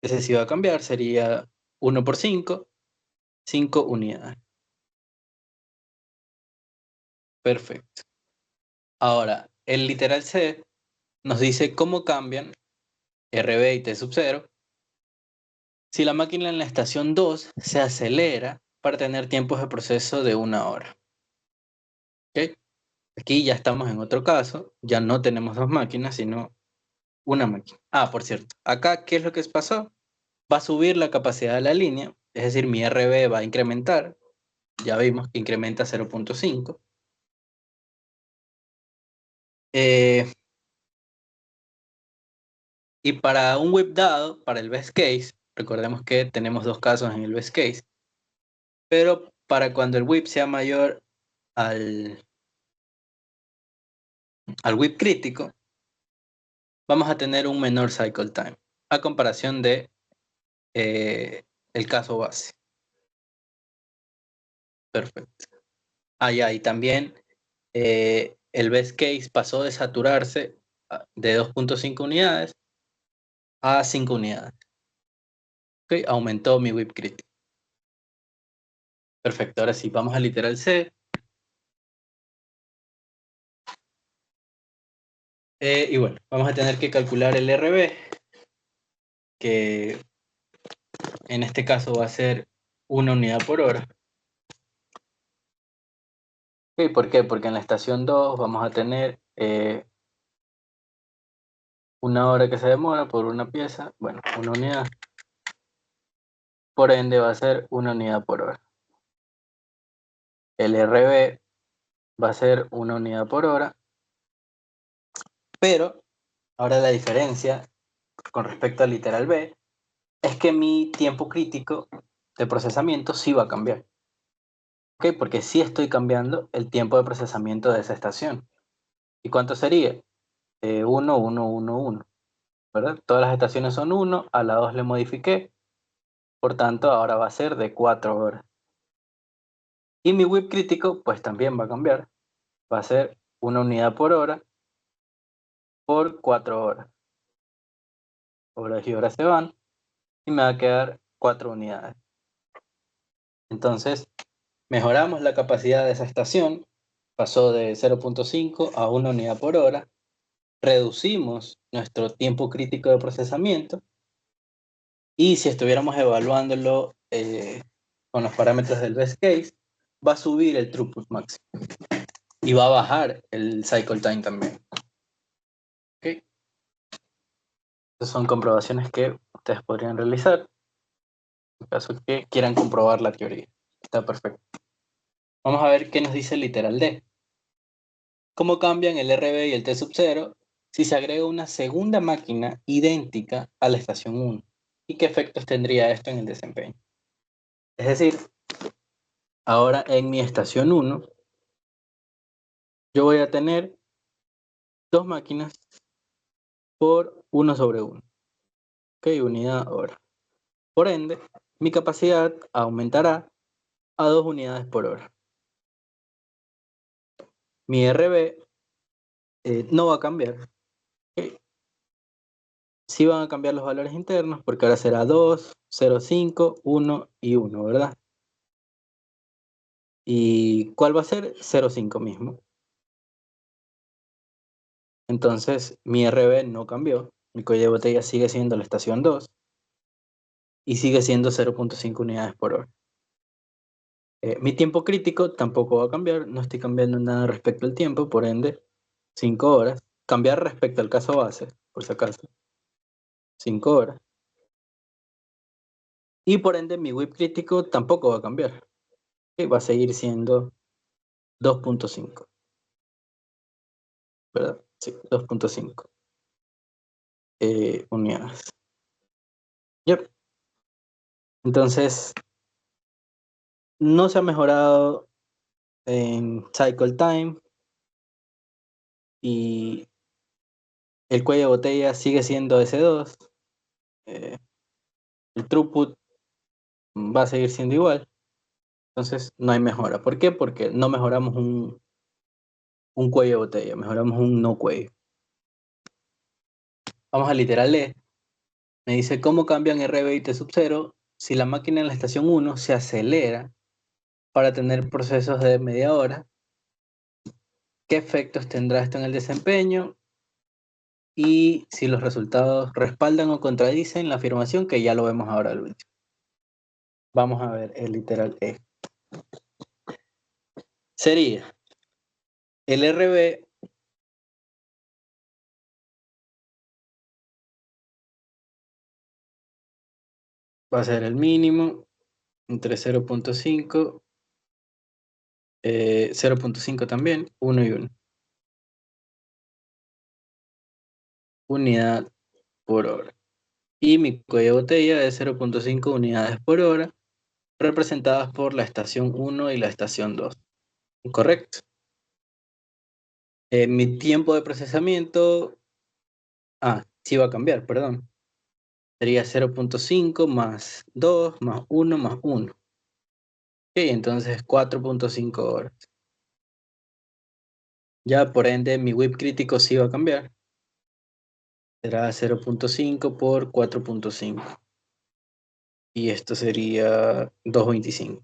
ese sí va a cambiar, sería 1 por 5, 5 unidades. Perfecto. Ahora, el literal C nos dice cómo cambian RB y T sub 0 si la máquina en la estación 2 se acelera para tener tiempos de proceso de 1 hora. ¿Ok? Aquí ya estamos en otro caso, ya no tenemos dos máquinas, sino una máquina. Ah, por cierto, acá, ¿qué es lo que pasó? Va a subir la capacidad de la línea, es decir, mi RB va a incrementar. Ya vimos que incrementa 0.5. Y para un WIP dado, para el best case, recordemos que tenemos dos casos en el best case, pero para cuando el WIP sea mayor al WIP crítico, vamos a tener un menor cycle time, a comparación de el caso base. Perfecto. Ya, y también el best case pasó de saturarse de 2.5 unidades a 5 unidades. Ok, aumentó mi WIP crítico. Perfecto, ahora sí, vamos al literal C. Y bueno, vamos a tener que calcular el RB, que en este caso va a ser 1 unidad por hora. ¿Y por qué? Porque en la estación 2 vamos a tener una hora que se demora por una pieza, bueno, una unidad. Por ende va a ser una unidad por hora. El RB va a ser una unidad por hora, pero ahora la diferencia con respecto al literal B es que mi tiempo crítico de procesamiento sí va a cambiar. ¿Ok? Porque sí estoy cambiando el tiempo de procesamiento de esa estación. ¿Y cuánto sería? 1, 1, 1, 1. ¿Verdad? Todas las estaciones son 1, a la 2 le modifiqué, por tanto ahora va a ser de 4 horas. Y mi whip crítico pues también va a cambiar, va a ser una unidad por hora por 4 horas. Horas y horas se van y me va a quedar 4 unidades. Entonces mejoramos la capacidad de esa estación, pasó de 0.5 a 1 unidad por hora, reducimos nuestro tiempo crítico de procesamiento y si estuviéramos evaluándolo con los parámetros del best case, va a subir el throughput máximo y va a bajar el cycle time también. ¿Okay? Estas son comprobaciones que ustedes podrían realizar en caso que quieran comprobar la teoría. Está perfecto. Vamos a ver qué nos dice el literal D. ¿Cómo cambian el RB y el T sub 0 si se agrega una segunda máquina idéntica a la estación 1? ¿Y qué efectos tendría esto en el desempeño? Es decir, ahora en mi estación 1, yo voy a tener dos máquinas por 1 sobre 1. Ok, unidad hora. Por ende, mi capacidad aumentará a 2 unidades por hora. Mi RB no va a cambiar. Okay. Sí van a cambiar los valores internos porque ahora será 2, 0, 5, 1 y 1, ¿verdad? ¿Y cuál va a ser? 0, 5 mismo. Entonces mi RB no cambió. Mi cuello de botella sigue siendo la estación 2 y sigue siendo 0.5 unidades por hora. Mi tiempo crítico tampoco va a cambiar, no estoy cambiando nada respecto al tiempo, por ende, 5 horas. Cambiar respecto al caso base, por si acaso, 5 horas. Y por ende, mi whip crítico tampoco va a cambiar. Va a seguir siendo 2.5, ¿verdad? Sí, 2.5 unidades. Yep. Entonces, no se ha mejorado en cycle time y el cuello de botella sigue siendo S2. El throughput va a seguir siendo igual. Entonces no hay mejora. ¿Por qué? Porque no mejoramos un cuello de botella, mejoramos un no cuello. Vamos al literal E. Me dice cómo cambian RB y T sub 0 si la máquina en la estación 1 se acelera para tener procesos de media hora. ¿Qué efectos tendrá esto en el desempeño? Y si los resultados respaldan o contradicen la afirmación, que ya lo vemos ahora al último. Vamos a ver el literal E. Sería el RB va a ser el mínimo entre 0.5, 0.5 también, 1 y 1. Unidad por hora. Y mi cuello de botella es 0.5 unidades por hora, representadas por la estación 1 y la estación 2. ¿Correcto? Mi tiempo de procesamiento, sí va a cambiar, perdón. Sería 0.5 más 2 más 1 más 1. Ok, entonces 4.5 horas. Ya por ende mi whip crítico sí va a cambiar. Será 0.5 por 4.5. Y esto sería 2.25.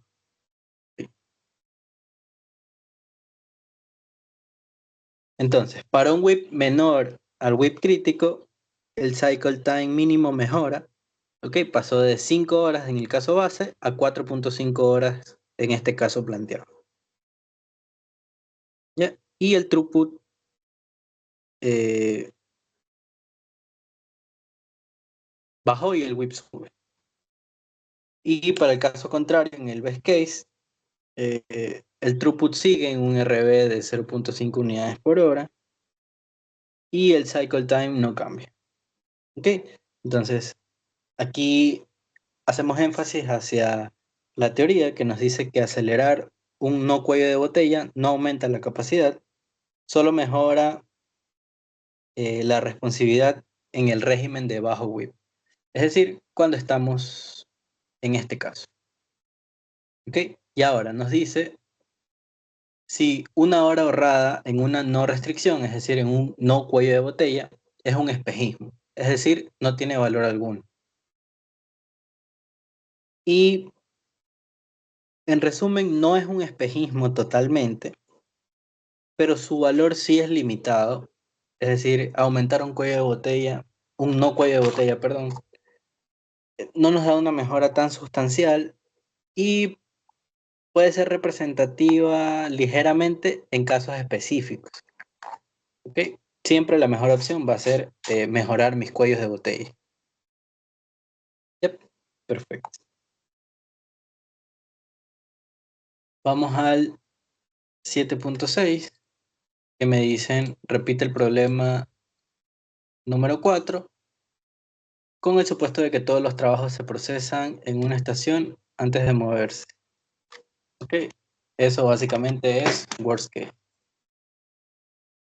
Entonces, para un whip menor al whip crítico, el cycle time mínimo mejora. Ok, pasó de 5 horas en el caso base a 4.5 horas en este caso planteado. ¿Ya? Y el throughput bajó y el WIP sube. Y para el caso contrario, en el best case, el throughput sigue en un RB de 0.5 unidades por hora y el cycle time no cambia. ¿Ok? Entonces, aquí hacemos énfasis hacia la teoría que nos dice que acelerar un no cuello de botella no aumenta la capacidad, solo mejora la responsividad en el régimen de bajo WIP. Es decir, cuando estamos en este caso. ¿Ok? Y ahora nos dice si una hora ahorrada en una no restricción, es decir, en un no cuello de botella, es un espejismo. Es decir, no tiene valor alguno. Y en resumen, no es un espejismo totalmente, pero su valor sí es limitado. Es decir, aumentar un cuello de botella, un no cuello de botella, perdón, no nos da una mejora tan sustancial y puede ser representativa ligeramente en casos específicos. ¿Ok? Siempre la mejor opción va a ser mejorar mis cuellos de botella. Yep, perfecto. Vamos al 7.6, que me dicen, repite el problema número 4, con el supuesto de que todos los trabajos se procesan en una estación antes de moverse. Ok, eso básicamente es worst case.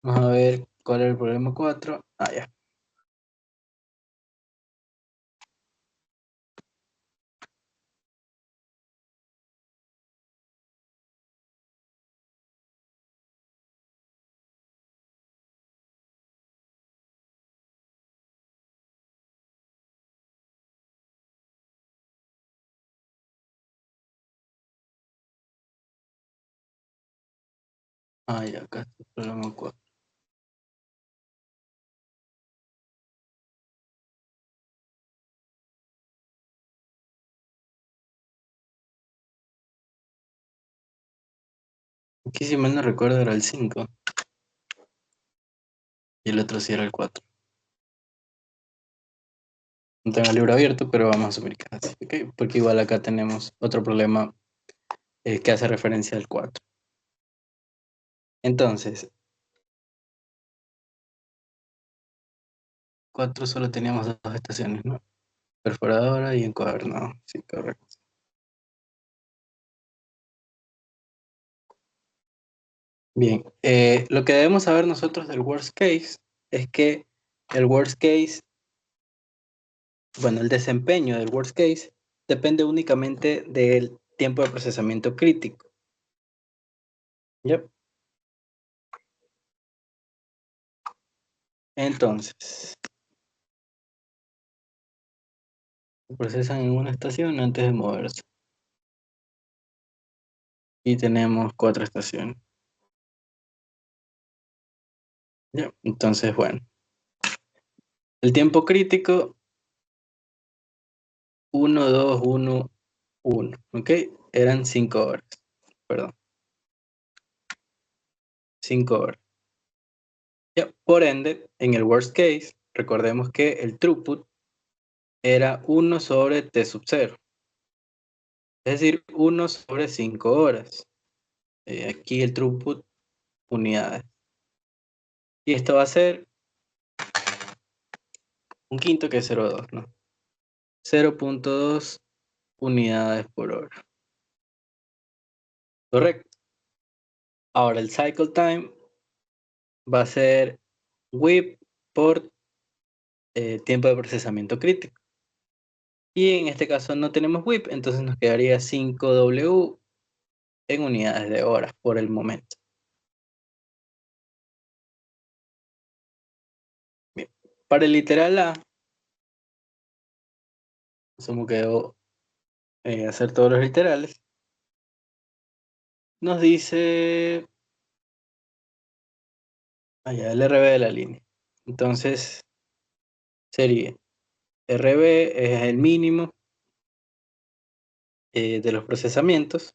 Vamos a ver cuál es el problema 4. Ah, ya. Ah, ya, acá está el problema 4. Aquí, si mal no recuerdo, era el 5 y el otro sí era el 4. No tengo el libro abierto, pero vamos a asumir que es así, ¿ok? Porque igual acá tenemos otro problema que hace referencia al 4. Entonces, 4 solo teníamos dos estaciones, ¿no? Perforadora y encuadernado. Sí, correcto. Bien, lo que debemos saber nosotros del worst case es que el worst case, bueno, el desempeño del worst case depende únicamente del tiempo de procesamiento crítico. ¿Yep? Entonces, se procesan en una estación antes de moverse. Y tenemos 4 estaciones. ¿Yep? Entonces, bueno, el tiempo crítico 1, 2, 1, 1. ¿Ok? Eran 5 horas. Perdón, 5 horas. Ya, por ende, en el worst case, recordemos que el throughput era 1 sobre T sub 0. Es decir, 1 sobre 5 horas. Aquí el throughput, unidades. Y esto va a ser un quinto que es 0.2, ¿no? 0.2 unidades por hora. Correcto. Ahora el cycle time va a ser WIP por tiempo de procesamiento crítico. Y en este caso no tenemos WIP, entonces nos quedaría 5W en unidades de horas por el momento. Bien. Para el literal A, asumo que debo hacer todos los literales, nos dice allá el RB de la línea. Entonces sería RB es el mínimo de los procesamientos,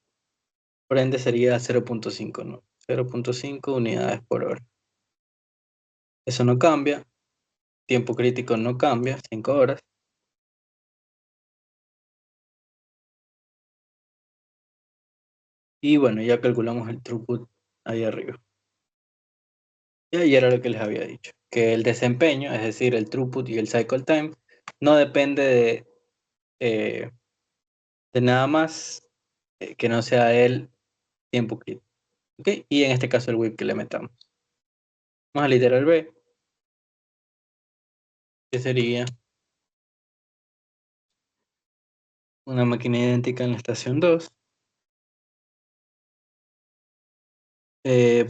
por ende sería 0.5, ¿no? 0.5 unidades por hora. Eso no cambia, tiempo crítico no cambia, 5 horas. Y bueno, ya calculamos el throughput ahí arriba. Y ahí era lo que les había dicho, que el desempeño, es decir, el throughput y el cycle time, no depende de nada más que no sea el tiempo crítico. ¿Ok? Y en este caso el WIP que le metamos. Vamos al literal B, que sería una máquina idéntica en la estación 2.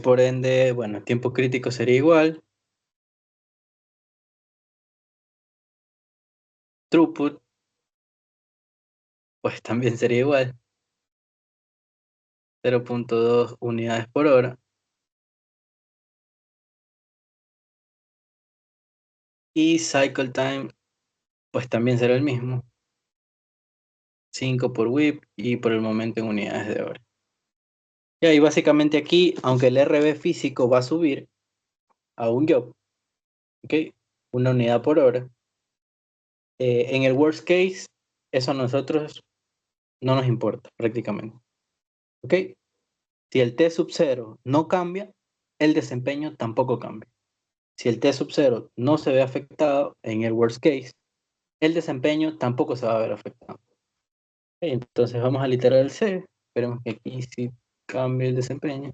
Por ende, bueno, tiempo crítico sería igual. Throughput, pues también sería igual. 0.2 unidades por hora. Y cycle time, pues también será el mismo. 5 por WIP y por el momento en unidades de hora. Y ahí básicamente aquí, aunque el RB físico va a subir a un job, ¿ok? Una unidad por hora. En el worst case, eso a nosotros no nos importa prácticamente. ¿Ok? Si el T sub 0 no cambia, el desempeño tampoco cambia. Si el T sub 0 no se ve afectado en el worst case, el desempeño tampoco se va a ver afectado. Entonces vamos a literal C. Esperemos que aquí sí cambie el desempeño.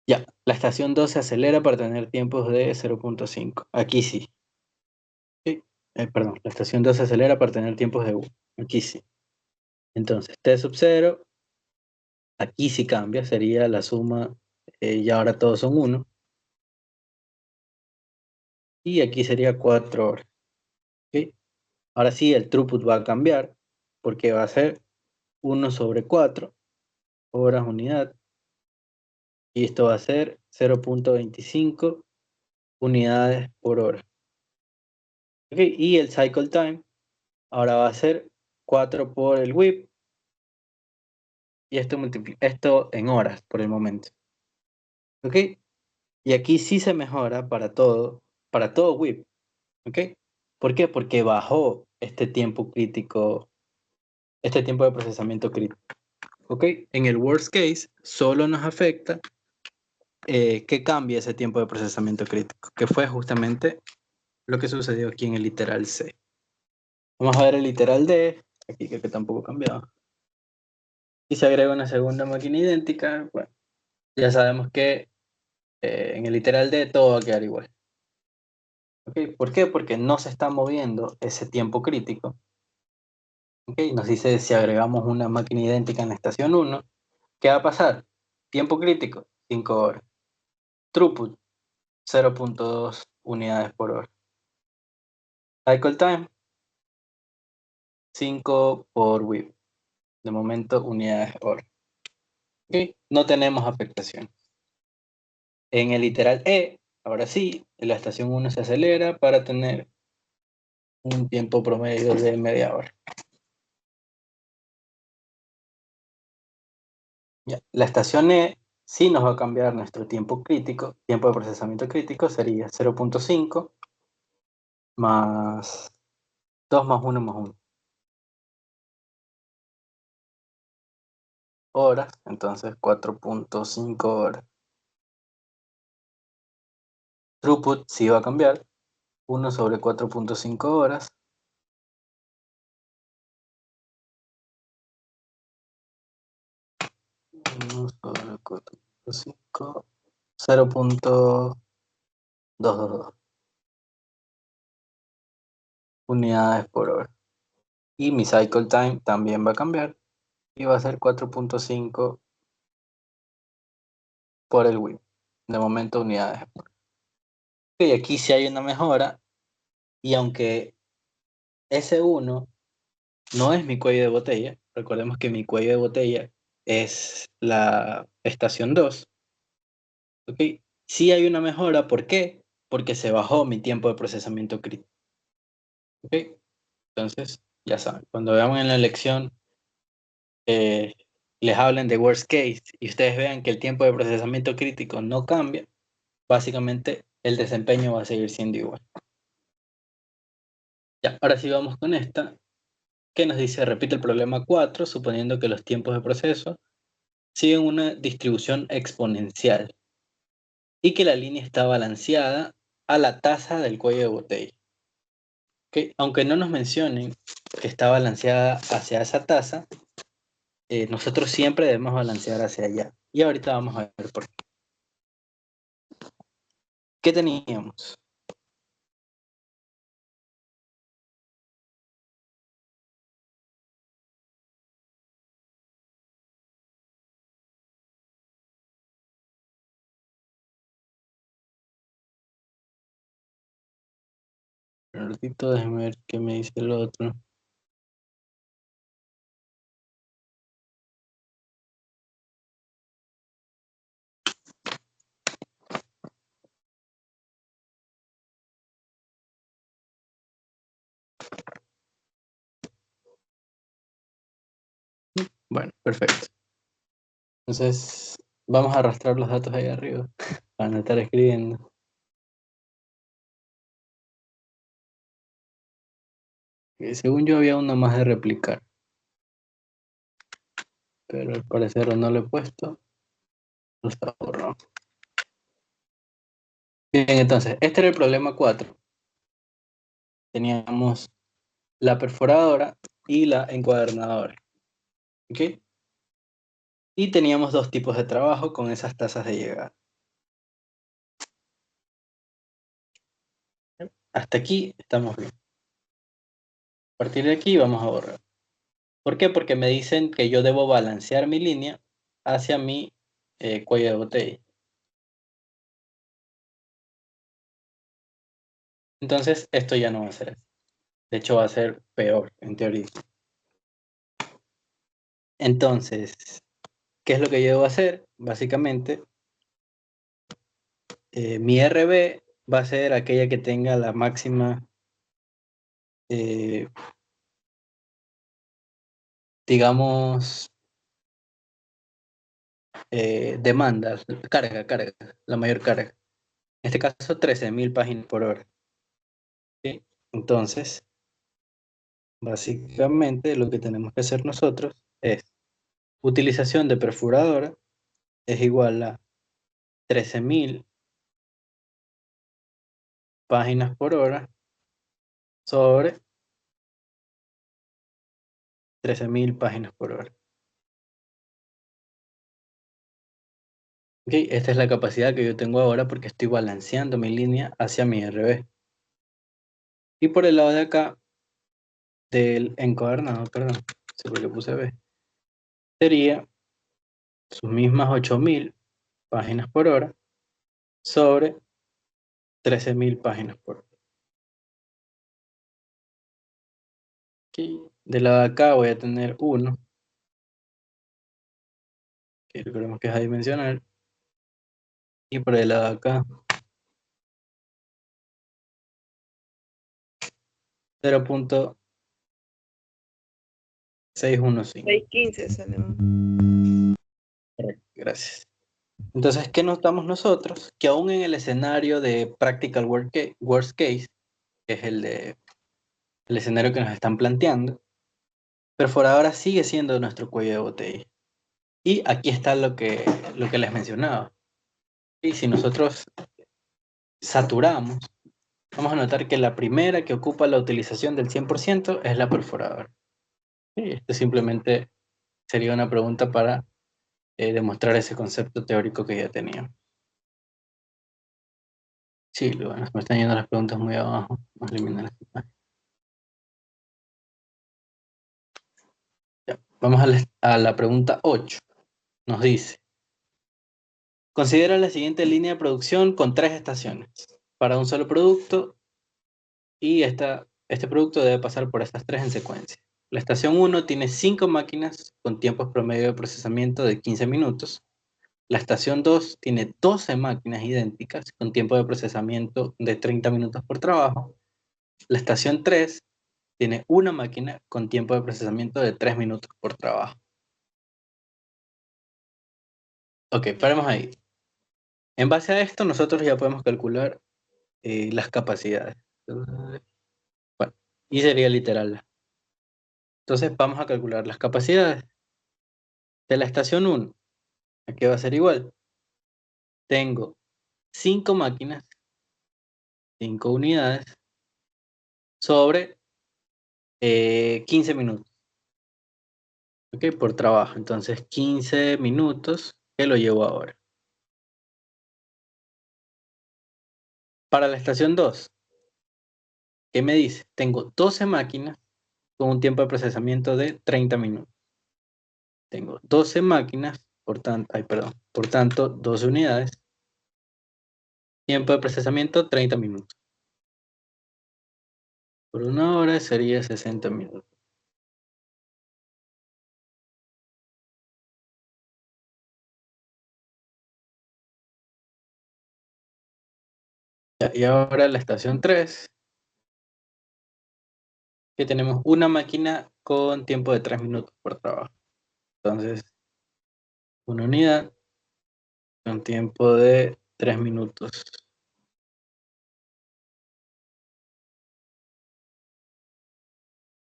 Ya, la estación 2 se acelera para tener tiempos de 0.5. Aquí sí. ¿Sí? Perdón, la estación 2 se acelera para tener tiempos de 1. Aquí sí. Entonces, T sub 0, aquí sí cambia, sería la suma, y ahora todos son 1. Y aquí sería 4 horas. ¿Ok? Ahora sí, el throughput va a cambiar, porque va a ser 1 sobre 4 horas unidad. Y esto va a ser 0.25 unidades por hora. ¿Ok? Y el cycle time ahora va a ser 4 por el WIP. Y esto en horas por el momento. ¿Ok? Y aquí sí se mejora para todo WIP. ¿Ok? ¿Por qué? Porque bajó este tiempo crítico, este tiempo de procesamiento crítico. ¿Ok? En el worst case solo nos afecta que cambie ese tiempo de procesamiento crítico, que fue justamente lo que sucedió aquí en el literal C. Vamos a ver el literal D, aquí que tampoco cambiado. Y se agrega una segunda máquina idéntica. Bueno, ya sabemos que en el literal D todo va a quedar igual. ¿Okay? ¿Por qué? Porque no se está moviendo ese tiempo crítico. ¿Okay? Nos dice si agregamos una máquina idéntica en la estación 1, ¿qué va a pasar? Tiempo crítico, 5 horas. Throughput, 0.2 unidades por hora. Cycle time, 5 por WIP. De momento, unidades por hora. ¿Okay? No tenemos afectación. En el literal E, ahora sí, la estación 1 se acelera para tener un tiempo promedio de media hora. Ya. La estación E sí nos va a cambiar nuestro tiempo crítico, tiempo de procesamiento crítico sería 0.5 más 2 más 1 más 1 horas, entonces 4.5 horas. Throughput sí va a cambiar, 1 sobre 4.5 horas. Sobre 4.5, 0.222 unidades por hora. Y mi cycle time también va a cambiar y va a ser 4.5 por el WIP. De momento unidades por hora. Y aquí sí hay una mejora, y aunque S1 no es mi cuello de botella, recordemos que mi cuello de botella es la estación 2, ¿ok? Sí hay una mejora, ¿por qué? Porque se bajó mi tiempo de procesamiento crítico, ¿ok? Entonces, ya saben, cuando veamos en la lección, les hablen de worst case y ustedes vean que el tiempo de procesamiento crítico no cambia, básicamente el desempeño va a seguir siendo igual. Ya, ahora sí vamos con esta, que nos dice, repite el problema 4, suponiendo que los tiempos de proceso siguen una distribución exponencial y que la línea está balanceada a la tasa del cuello de botella. ¿Ok? Aunque no nos mencionen que está balanceada hacia esa tasa, nosotros siempre debemos balancear hacia allá. Y ahorita vamos a ver por qué. ¿Qué teníamos? Un ratito, déjame ver qué me dice el otro. Bueno, perfecto. Entonces, vamos a arrastrar los datos ahí arriba para no estar escribiendo. Según yo había uno más de replicar, pero al parecer no lo he puesto. No está borrado. Bien, entonces, este era el problema 4. Teníamos la perforadora y la encuadernadora. ¿Ok? Y teníamos dos tipos de trabajo con esas tasas de llegada. Hasta aquí estamos bien. A partir de aquí vamos a borrar. ¿Por qué? Porque me dicen que yo debo balancear mi línea hacia mi cuello de botella. Entonces, esto ya no va a ser así. De hecho, va a ser peor, en teoría. Entonces, ¿qué es lo que yo debo hacer? Básicamente, mi RB va a ser aquella que tenga la máxima, digamos, demanda, carga, la mayor carga. En este caso, 13.000 páginas por hora. ¿Sí? Entonces, básicamente lo que tenemos que hacer nosotros es utilización de perforadora es igual a 13.000 páginas por hora sobre 13.000 páginas por hora. Ok, esta es la capacidad que yo tengo ahora porque estoy balanceando mi línea hacia mi RB. Y por el lado de acá, del encabernado, perdón, no sé por qué puse B, sería sus mismas 8.000 páginas por hora sobre 13.000 páginas por hora. Aquí, del lado de acá voy a tener 1, que recordemos que es adimensional, y por el lado de acá 0.615. 615 sale. Gracias. Entonces, ¿qué notamos nosotros? Que aún en el escenario de Practical Worst Case, que es el escenario que nos están planteando, perforadora sigue siendo nuestro cuello de botella. Y aquí está lo que les mencionaba. Y si nosotros saturamos, vamos a notar que la primera que ocupa la utilización del 100% es la perforadora. Y esto simplemente sería una pregunta para demostrar ese concepto teórico que ya teníamos. Sí, bueno, me están yendo las preguntas muy abajo. Vamos a eliminar esta página. Ya, vamos a la pregunta 8. Nos dice, considera la siguiente línea de producción con 3 estaciones para un solo producto y este producto debe pasar por estas 3 en secuencia. La estación 1 tiene 5 máquinas con tiempos promedio de procesamiento de 15 minutos. La estación 2 tiene 12 máquinas idénticas con tiempo de procesamiento de 30 minutos por trabajo. La estación 3 tiene una máquina con tiempo de procesamiento de 3 minutos por trabajo. Ok, paremos ahí. En base a esto, nosotros ya podemos calcular las capacidades. Bueno, y sería literal. Entonces, vamos a calcular las capacidades. De la estación 1, ¿A qué va a ser igual? Tengo 5 máquinas, 5 unidades, sobre 15 minutos. ¿Ok? Por trabajo. Entonces, 15 minutos que lo llevo ahora. Para la estación 2, ¿qué me dice? Tengo 12 máquinas con un tiempo de procesamiento de 30 minutos. Tengo 12 máquinas, por tanto, 12 unidades. Tiempo de procesamiento 30 minutos. Por una hora sería 60 minutos. Ya, y ahora la estación 3, que tenemos una máquina con tiempo de 3 minutos por trabajo. Entonces, una unidad con tiempo de 3 minutos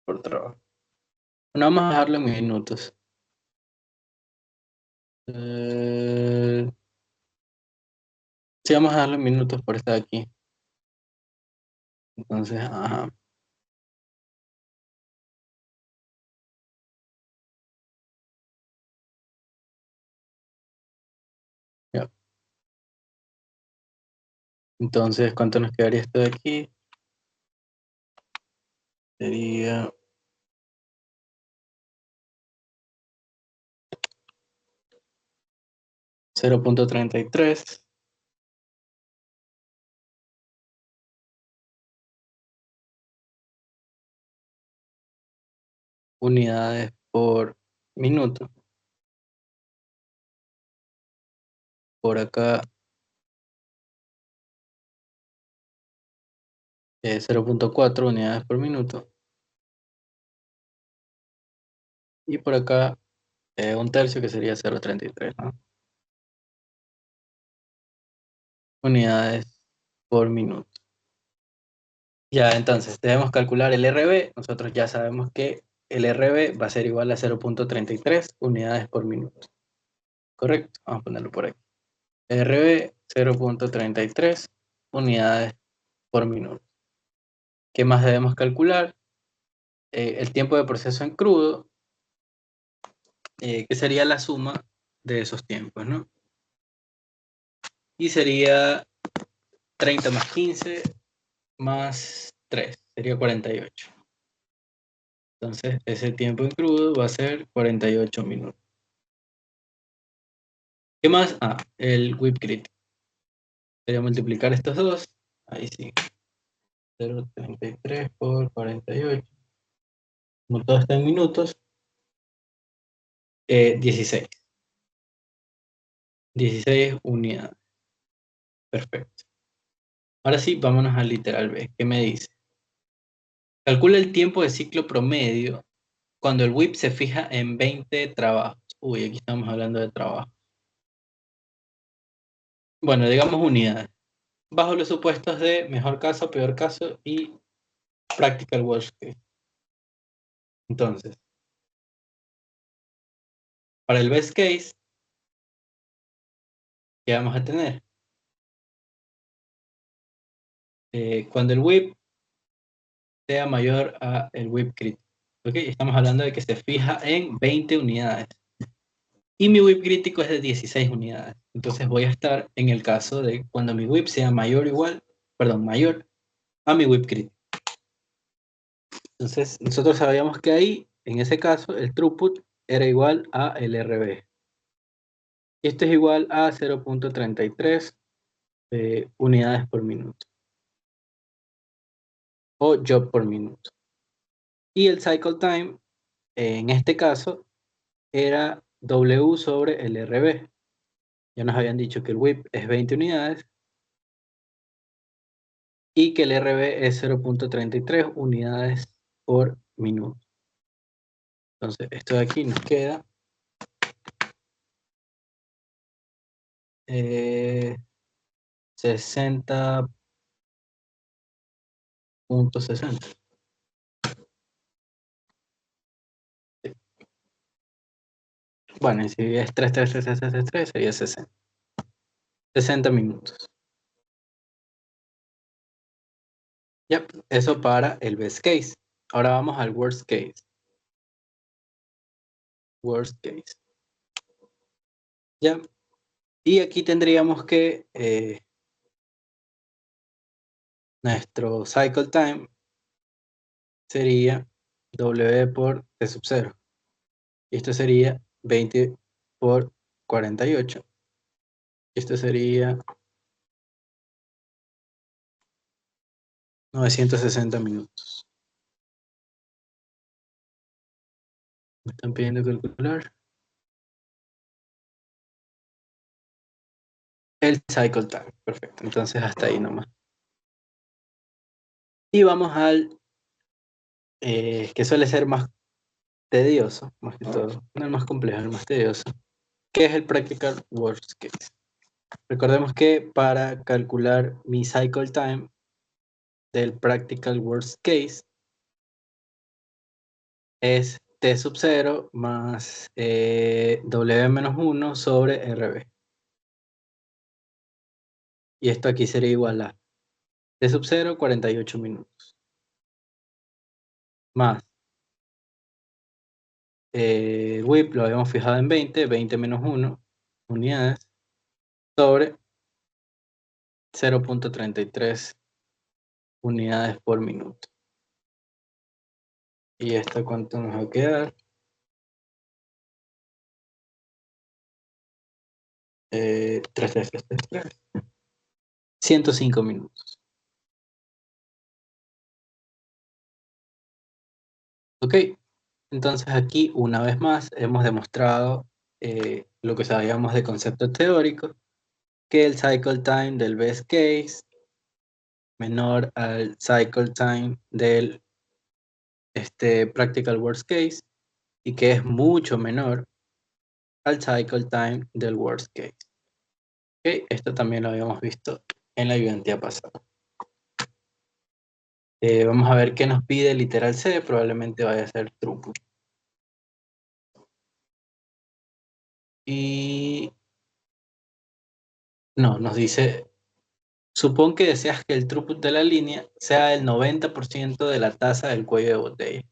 por trabajo. Bueno, vamos a dejarlo en minutos. Sí, vamos a darle minutos por estar aquí. Entonces, ajá. Ya. Entonces, ¿cuánto nos quedaría esto de aquí? Sería 0.33 unidades por minuto. Por acá 0.4 unidades por minuto. Y por acá un tercio, que sería 0.33, ¿no? Unidades por minuto. Ya, entonces debemos calcular el RB. Nosotros ya sabemos que el RB va a ser igual a 0.33 unidades por minuto. ¿Correcto? Vamos a ponerlo por aquí. RB 0.33 unidades por minuto. ¿Qué más debemos calcular? El tiempo de proceso en crudo, que sería la suma de esos tiempos, ¿no? Y sería 30 más 15 más 3, sería 48. Entonces, ese tiempo en crudo va a ser 48 minutos. ¿Qué más? El whip crítico. Sería multiplicar estos dos. Ahí sí. 0.33 por 48. Como todo está en minutos, 16. 16 unidades. Perfecto. Ahora sí, vámonos al literal B. ¿Qué me dice? Calcula el tiempo de ciclo promedio cuando el whip se fija en 20 trabajos. Uy, aquí estamos hablando de trabajo. Bueno, digamos unidades. Bajo los supuestos de mejor caso, peor caso y practical worst case. Entonces, para el best case, ¿qué vamos a tener? Cuando el whip sea mayor a el whip crítico. ¿Ok? Estamos hablando de que se fija en 20 unidades. Y mi whip crítico es de 16 unidades. Entonces voy a estar en el caso de cuando mi whip sea mayor a mi whip crítico. Entonces nosotros sabíamos que ahí, en ese caso, el throughput era igual a el RB. Esto es igual a 0.33 unidades por minuto. O job por minuto. Y el cycle time, en este caso, era W sobre el RB. Ya nos habían dicho que el whip es 20 unidades y que el RB es 0.33 unidades por minuto. Entonces, esto de aquí nos queda 60.60. Bueno, y si es 3, 3, 3, 3, 3, 3, 3, sería 60. 60 minutos. Yep, eso para el best case. Ahora vamos al worst case. Worst case. Ya. Y aquí tendríamos que nuestro cycle time sería W por T sub 0. Y esto sería 20 por 48. Esto sería 960 minutos. Me están pidiendo calcular el cycle time. Perfecto. Entonces hasta ahí nomás. Y vamos al que suele ser más tedioso, más que todo. No el más complejo, el más tedioso. Que es el practical worst case. Recordemos que para calcular mi cycle time del practical worst case es T sub 0 más W menos 1 sobre RB. Y esto aquí sería igual a T sub 0, 48 minutos. Más WIP lo habíamos fijado en 20, 20 menos 1 unidades sobre 0.33 unidades por minuto. ¿Y esto cuánto nos va a quedar? 3, 3, 3, 3, 3. 105 minutos. Ok, entonces aquí una vez más hemos demostrado lo que sabíamos de conceptos teóricos, que el cycle time del best case menor al cycle time del practical worst case y que es mucho menor al cycle time del worst case. Ok, esto también lo habíamos visto en la ayudantía pasada. Vamos a ver qué nos pide literal C, probablemente vaya a ser throughput. Y no, nos dice, supón que deseas que el throughput de la línea sea el 90% de la tasa del cuello de botella.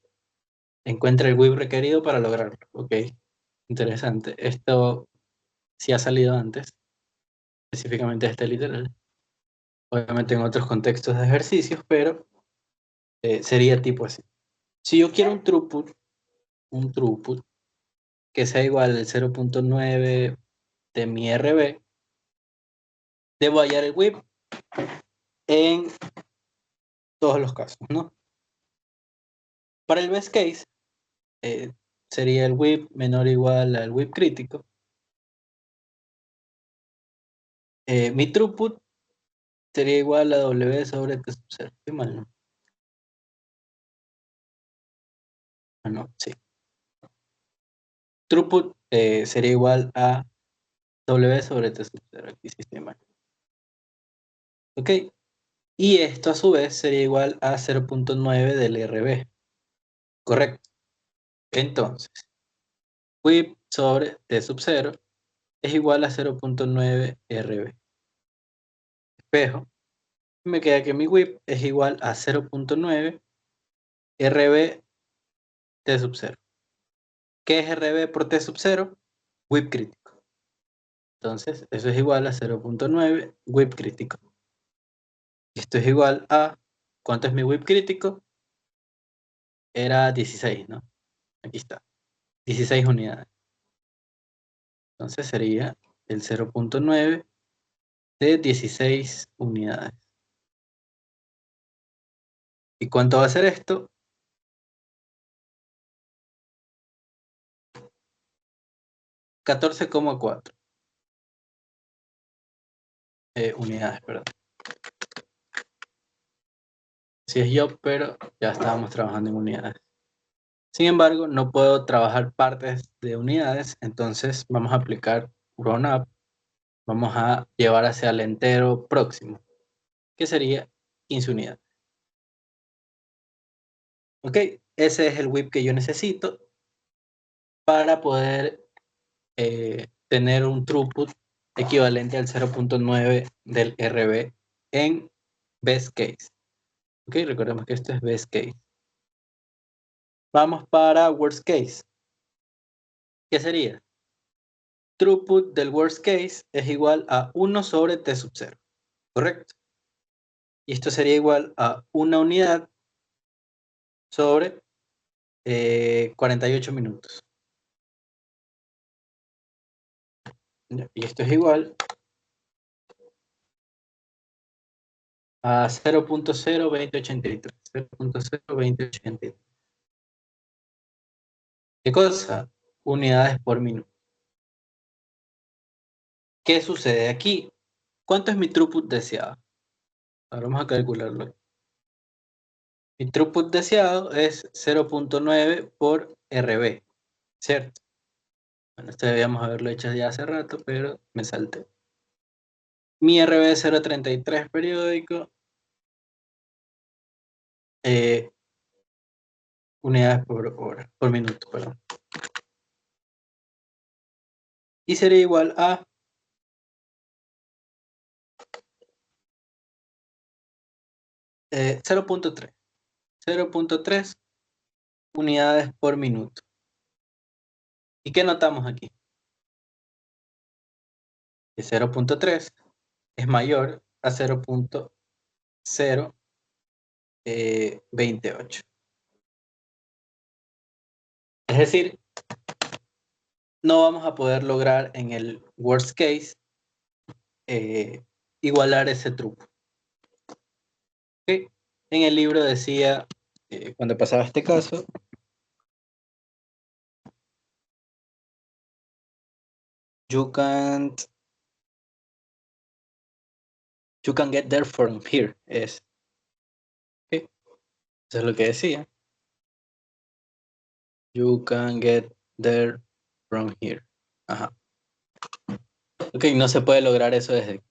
Encuentra el WIP requerido para lograrlo. Ok, interesante. Esto sí ha salido antes, específicamente este literal. Obviamente en otros contextos de ejercicios, pero sería tipo así. Si yo quiero un throughput que sea igual al 0.9 de mi RB, debo hallar el WIP en todos los casos, ¿no? Para el best case, sería el WIP menor o igual al WIP crítico. Mi throughput sería igual a W sobre T sub 0. Qué mal, ¿no? Ah, no, sí. Throughput sería igual a W sobre T sub 0. Aquí sí estoy mal. Ok. Y esto a su vez sería igual a 0.9 del RB. Correcto. Entonces, WIP sobre T sub 0 es igual a 0.9 RB. Espejo. Me queda que mi WIP es igual a 0.9 RB T sub 0. ¿Qué es RB por T sub 0? WIP crítico. Entonces, eso es igual a 0.9 WIP crítico. Esto es igual a, ¿cuánto es mi WIP crítico? Era 16, ¿no? Aquí está. 16 unidades. Entonces sería el 0.9 de 16 unidades. ¿Y cuánto va a ser esto? 14,4 unidades, perdón. Sí es yo, pero ya estábamos trabajando en unidades. Sin embargo, no puedo trabajar partes de unidades, entonces vamos a aplicar round up. Vamos a llevar hacia el entero próximo, que sería 15 unidades. Ok, ese es el WIP que yo necesito para poder tener un throughput equivalente al 0.9 del RB en best case. Ok, recordemos que esto es best case. Vamos para worst case. ¿Qué sería? Throughput del worst case es igual a 1 sobre T sub 0, ¿correcto? Y esto sería igual a una unidad sobre 48 minutos. Y esto es igual a 0.02083. 0.02083. ¿Qué cosa? Unidades por minuto. ¿Qué sucede aquí? ¿Cuánto es mi throughput deseado? Ahora vamos a calcularlo. Mi throughput deseado es 0.9 por RB, ¿cierto? Bueno, esto debíamos haberlo hecho ya hace rato, pero me salté. Mi RB es 0.33 periódico. Unidades por hora, por minuto, perdón. Y sería igual a 0.3. 0.3 unidades por minuto. ¿Y qué notamos aquí? Que 0.3 es mayor a 0.028. Es decir, no vamos a poder lograr en el worst case igualar ese truco. ¿Okay? En el libro decía, cuando pasaba este caso, you can get there from here. Eso es lo que decía. You can get there from here. Ajá. Ok, no se puede lograr eso desde.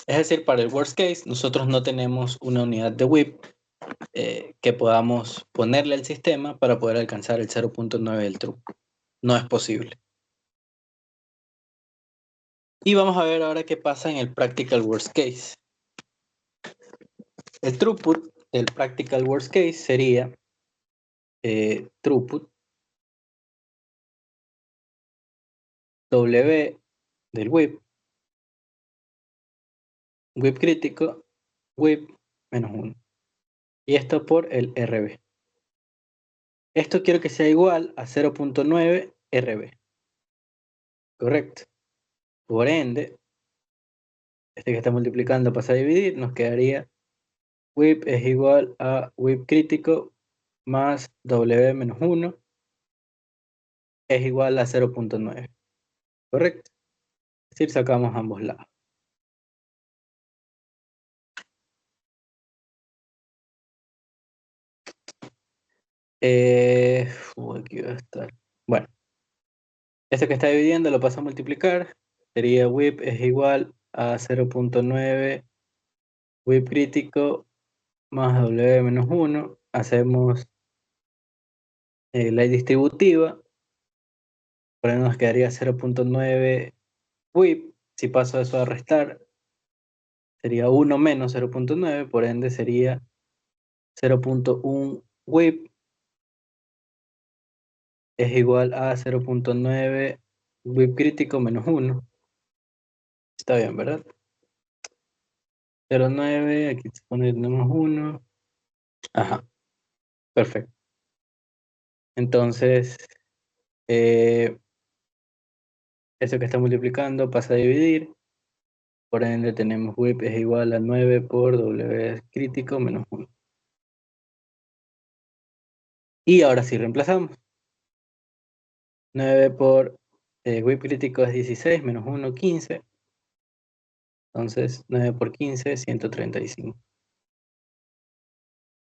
Es decir, para el worst case, nosotros no tenemos una unidad de WIP que podamos ponerle al sistema para poder alcanzar el 0.9 del throughput. No es posible. Y vamos a ver ahora qué pasa en el practical worst case. El throughput del practical worst case sería throughput W del WIP, WIP crítico, WIP menos 1. Y esto por el RB. Esto quiero que sea igual a 0.9 RB. Correcto. Por ende, este que está multiplicando pasa a dividir, nos quedaría WIP es igual a WIP crítico más W menos 1 es igual a 0.9. Correcto. Es decir, sacamos ambos lados. Aquí va a estar. Bueno, esto que está dividiendo lo paso a multiplicar. Sería WIP es igual a 0.9 WIP crítico más W menos 1. Hacemos la distributiva. Por ende nos quedaría 0.9 WIP. Si paso eso a restar, sería 1 menos 0.9. Por ende sería 0.1 WIP es igual a 0.9 WIP crítico menos 1. Está bien, ¿verdad? 0.9, aquí se pone, tenemos 1. Ajá, perfecto. Entonces, eso que está multiplicando pasa a dividir. Por ende tenemos WIP es igual a 9 por W crítico menos 1. Y ahora sí reemplazamos. 9 por WIP crítico es 16 menos 1, 15. Entonces 9 por 15, 135.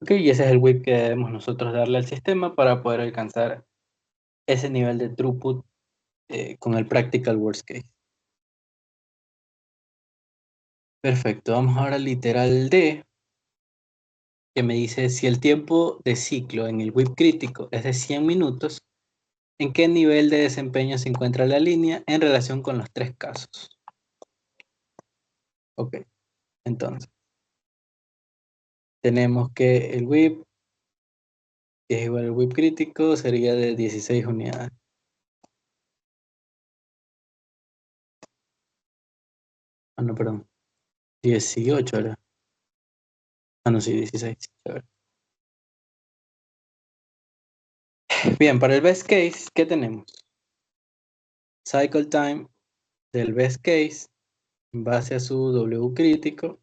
Ok, y ese es el WIP que debemos nosotros darle al sistema para poder alcanzar ese nivel de throughput con el practical worst case. Perfecto, vamos ahora al literal D, que me dice si el tiempo de ciclo en el WIP crítico es de 100 minutos, ¿En qué nivel de desempeño se encuentra la línea en relación con los tres casos? Ok, entonces, tenemos que el WIP, que es igual al WIP crítico, sería de 16 unidades. Ah, no, perdón. 18 era. Ah, no, sí, 16. Chévere. Bien, para el best case, ¿qué tenemos? Cycle time del best case en base a su W crítico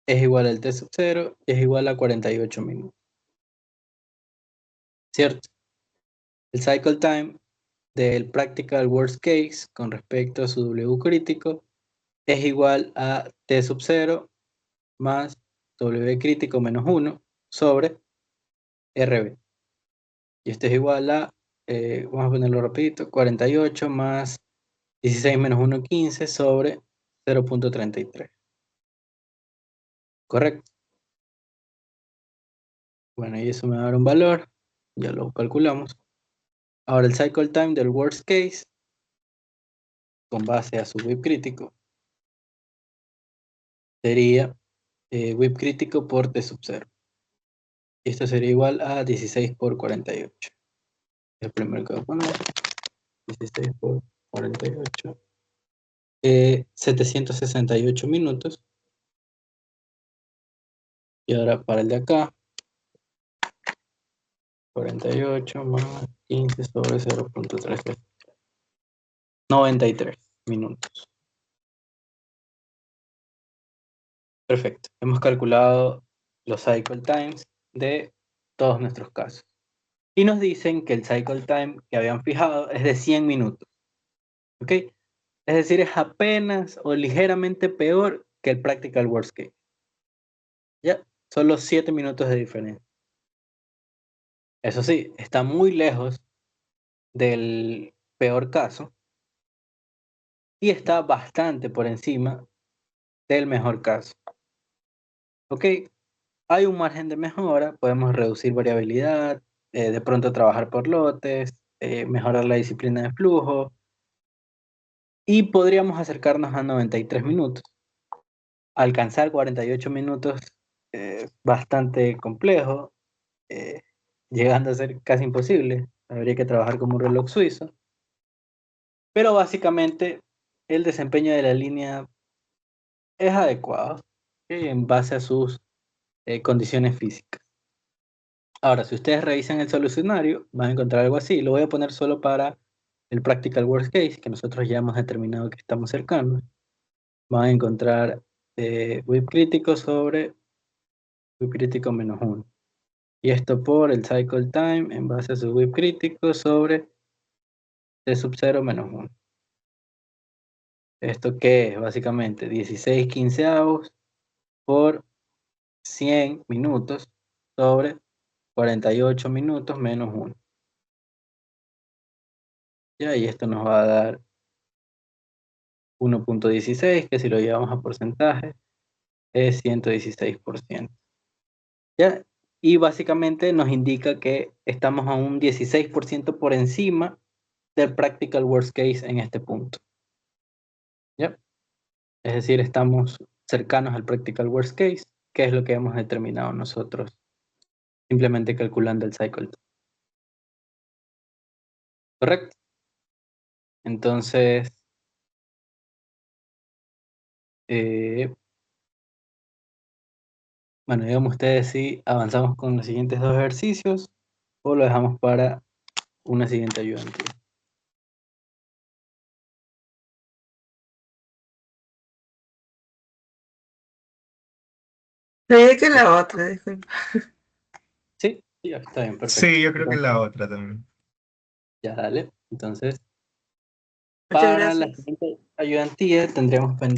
es igual al T sub 0 y es igual a 48 minutos. ¿Cierto? El cycle time del practical worst case con respecto a su W crítico es igual a T sub 0 más W crítico menos 1 sobre RB. Y esto es igual a, vamos a ponerlo rapidito, 48 más 16 menos 1, 15 sobre 0.33. ¿Correcto? Bueno, y eso me va a dar un valor, ya lo calculamos. Ahora el cycle time del worst case, con base a su WIP crítico, sería WIP crítico por T sub 0. Y esto sería igual a 16 por 48. El primero que voy a poner, 16 por 48. 768 minutos. Y ahora para el de acá, 48 más 15 sobre 0.13. 93 minutos. Perfecto. Hemos calculado los cycle times de todos nuestros casos. Y nos dicen que el cycle time que habían fijado es de 100 minutos. ¿Ok? Es decir, es apenas o ligeramente peor que el practical worst case. Ya, solo 7 minutos de diferencia. Eso sí, está muy lejos del peor caso y está bastante por encima del mejor caso. ¿Ok? Hay un margen de mejora, podemos reducir variabilidad, de pronto trabajar por lotes, mejorar la disciplina de flujo y podríamos acercarnos a 93 minutos. Alcanzar 48 minutos bastante complejo, eh, llegando a ser casi imposible. Habría que trabajar como un reloj suizo. Pero básicamente el desempeño de la línea es adecuado, en base a sus condiciones físicas. Ahora, si ustedes revisan el solucionario, van a encontrar algo así. Lo voy a poner solo para el practical worst case, que nosotros ya hemos determinado que estamos cercanos. Van a encontrar WIP crítico sobre WIP crítico menos 1. Y esto por el cycle time en base a su WIP crítico sobre T sub 0 menos 1. ¿Esto qué es? Básicamente 16 quinceavos por 100 minutos sobre 48 minutos menos 1. Ya, y esto nos va a dar 1.16, que si lo llevamos a porcentaje es 116%. ¿Ya? Y básicamente nos indica que estamos a un 16% por encima del practical worst case en este punto. ¿Ya? Es decir, estamos cercanos al practical worst case, que es lo que hemos determinado nosotros, simplemente calculando el cycle time. ¿Correcto? Entonces, bueno, díganme ustedes si avanzamos con los siguientes dos ejercicios o lo dejamos para una siguiente ayudante. Creí que la otra, disculpa. Sí, sí, está bien, perfecto. Sí, yo creo que Entonces, la otra también. ya dale. Entonces, Muchas para la gracias. siguiente ayudantía tendríamos pendiente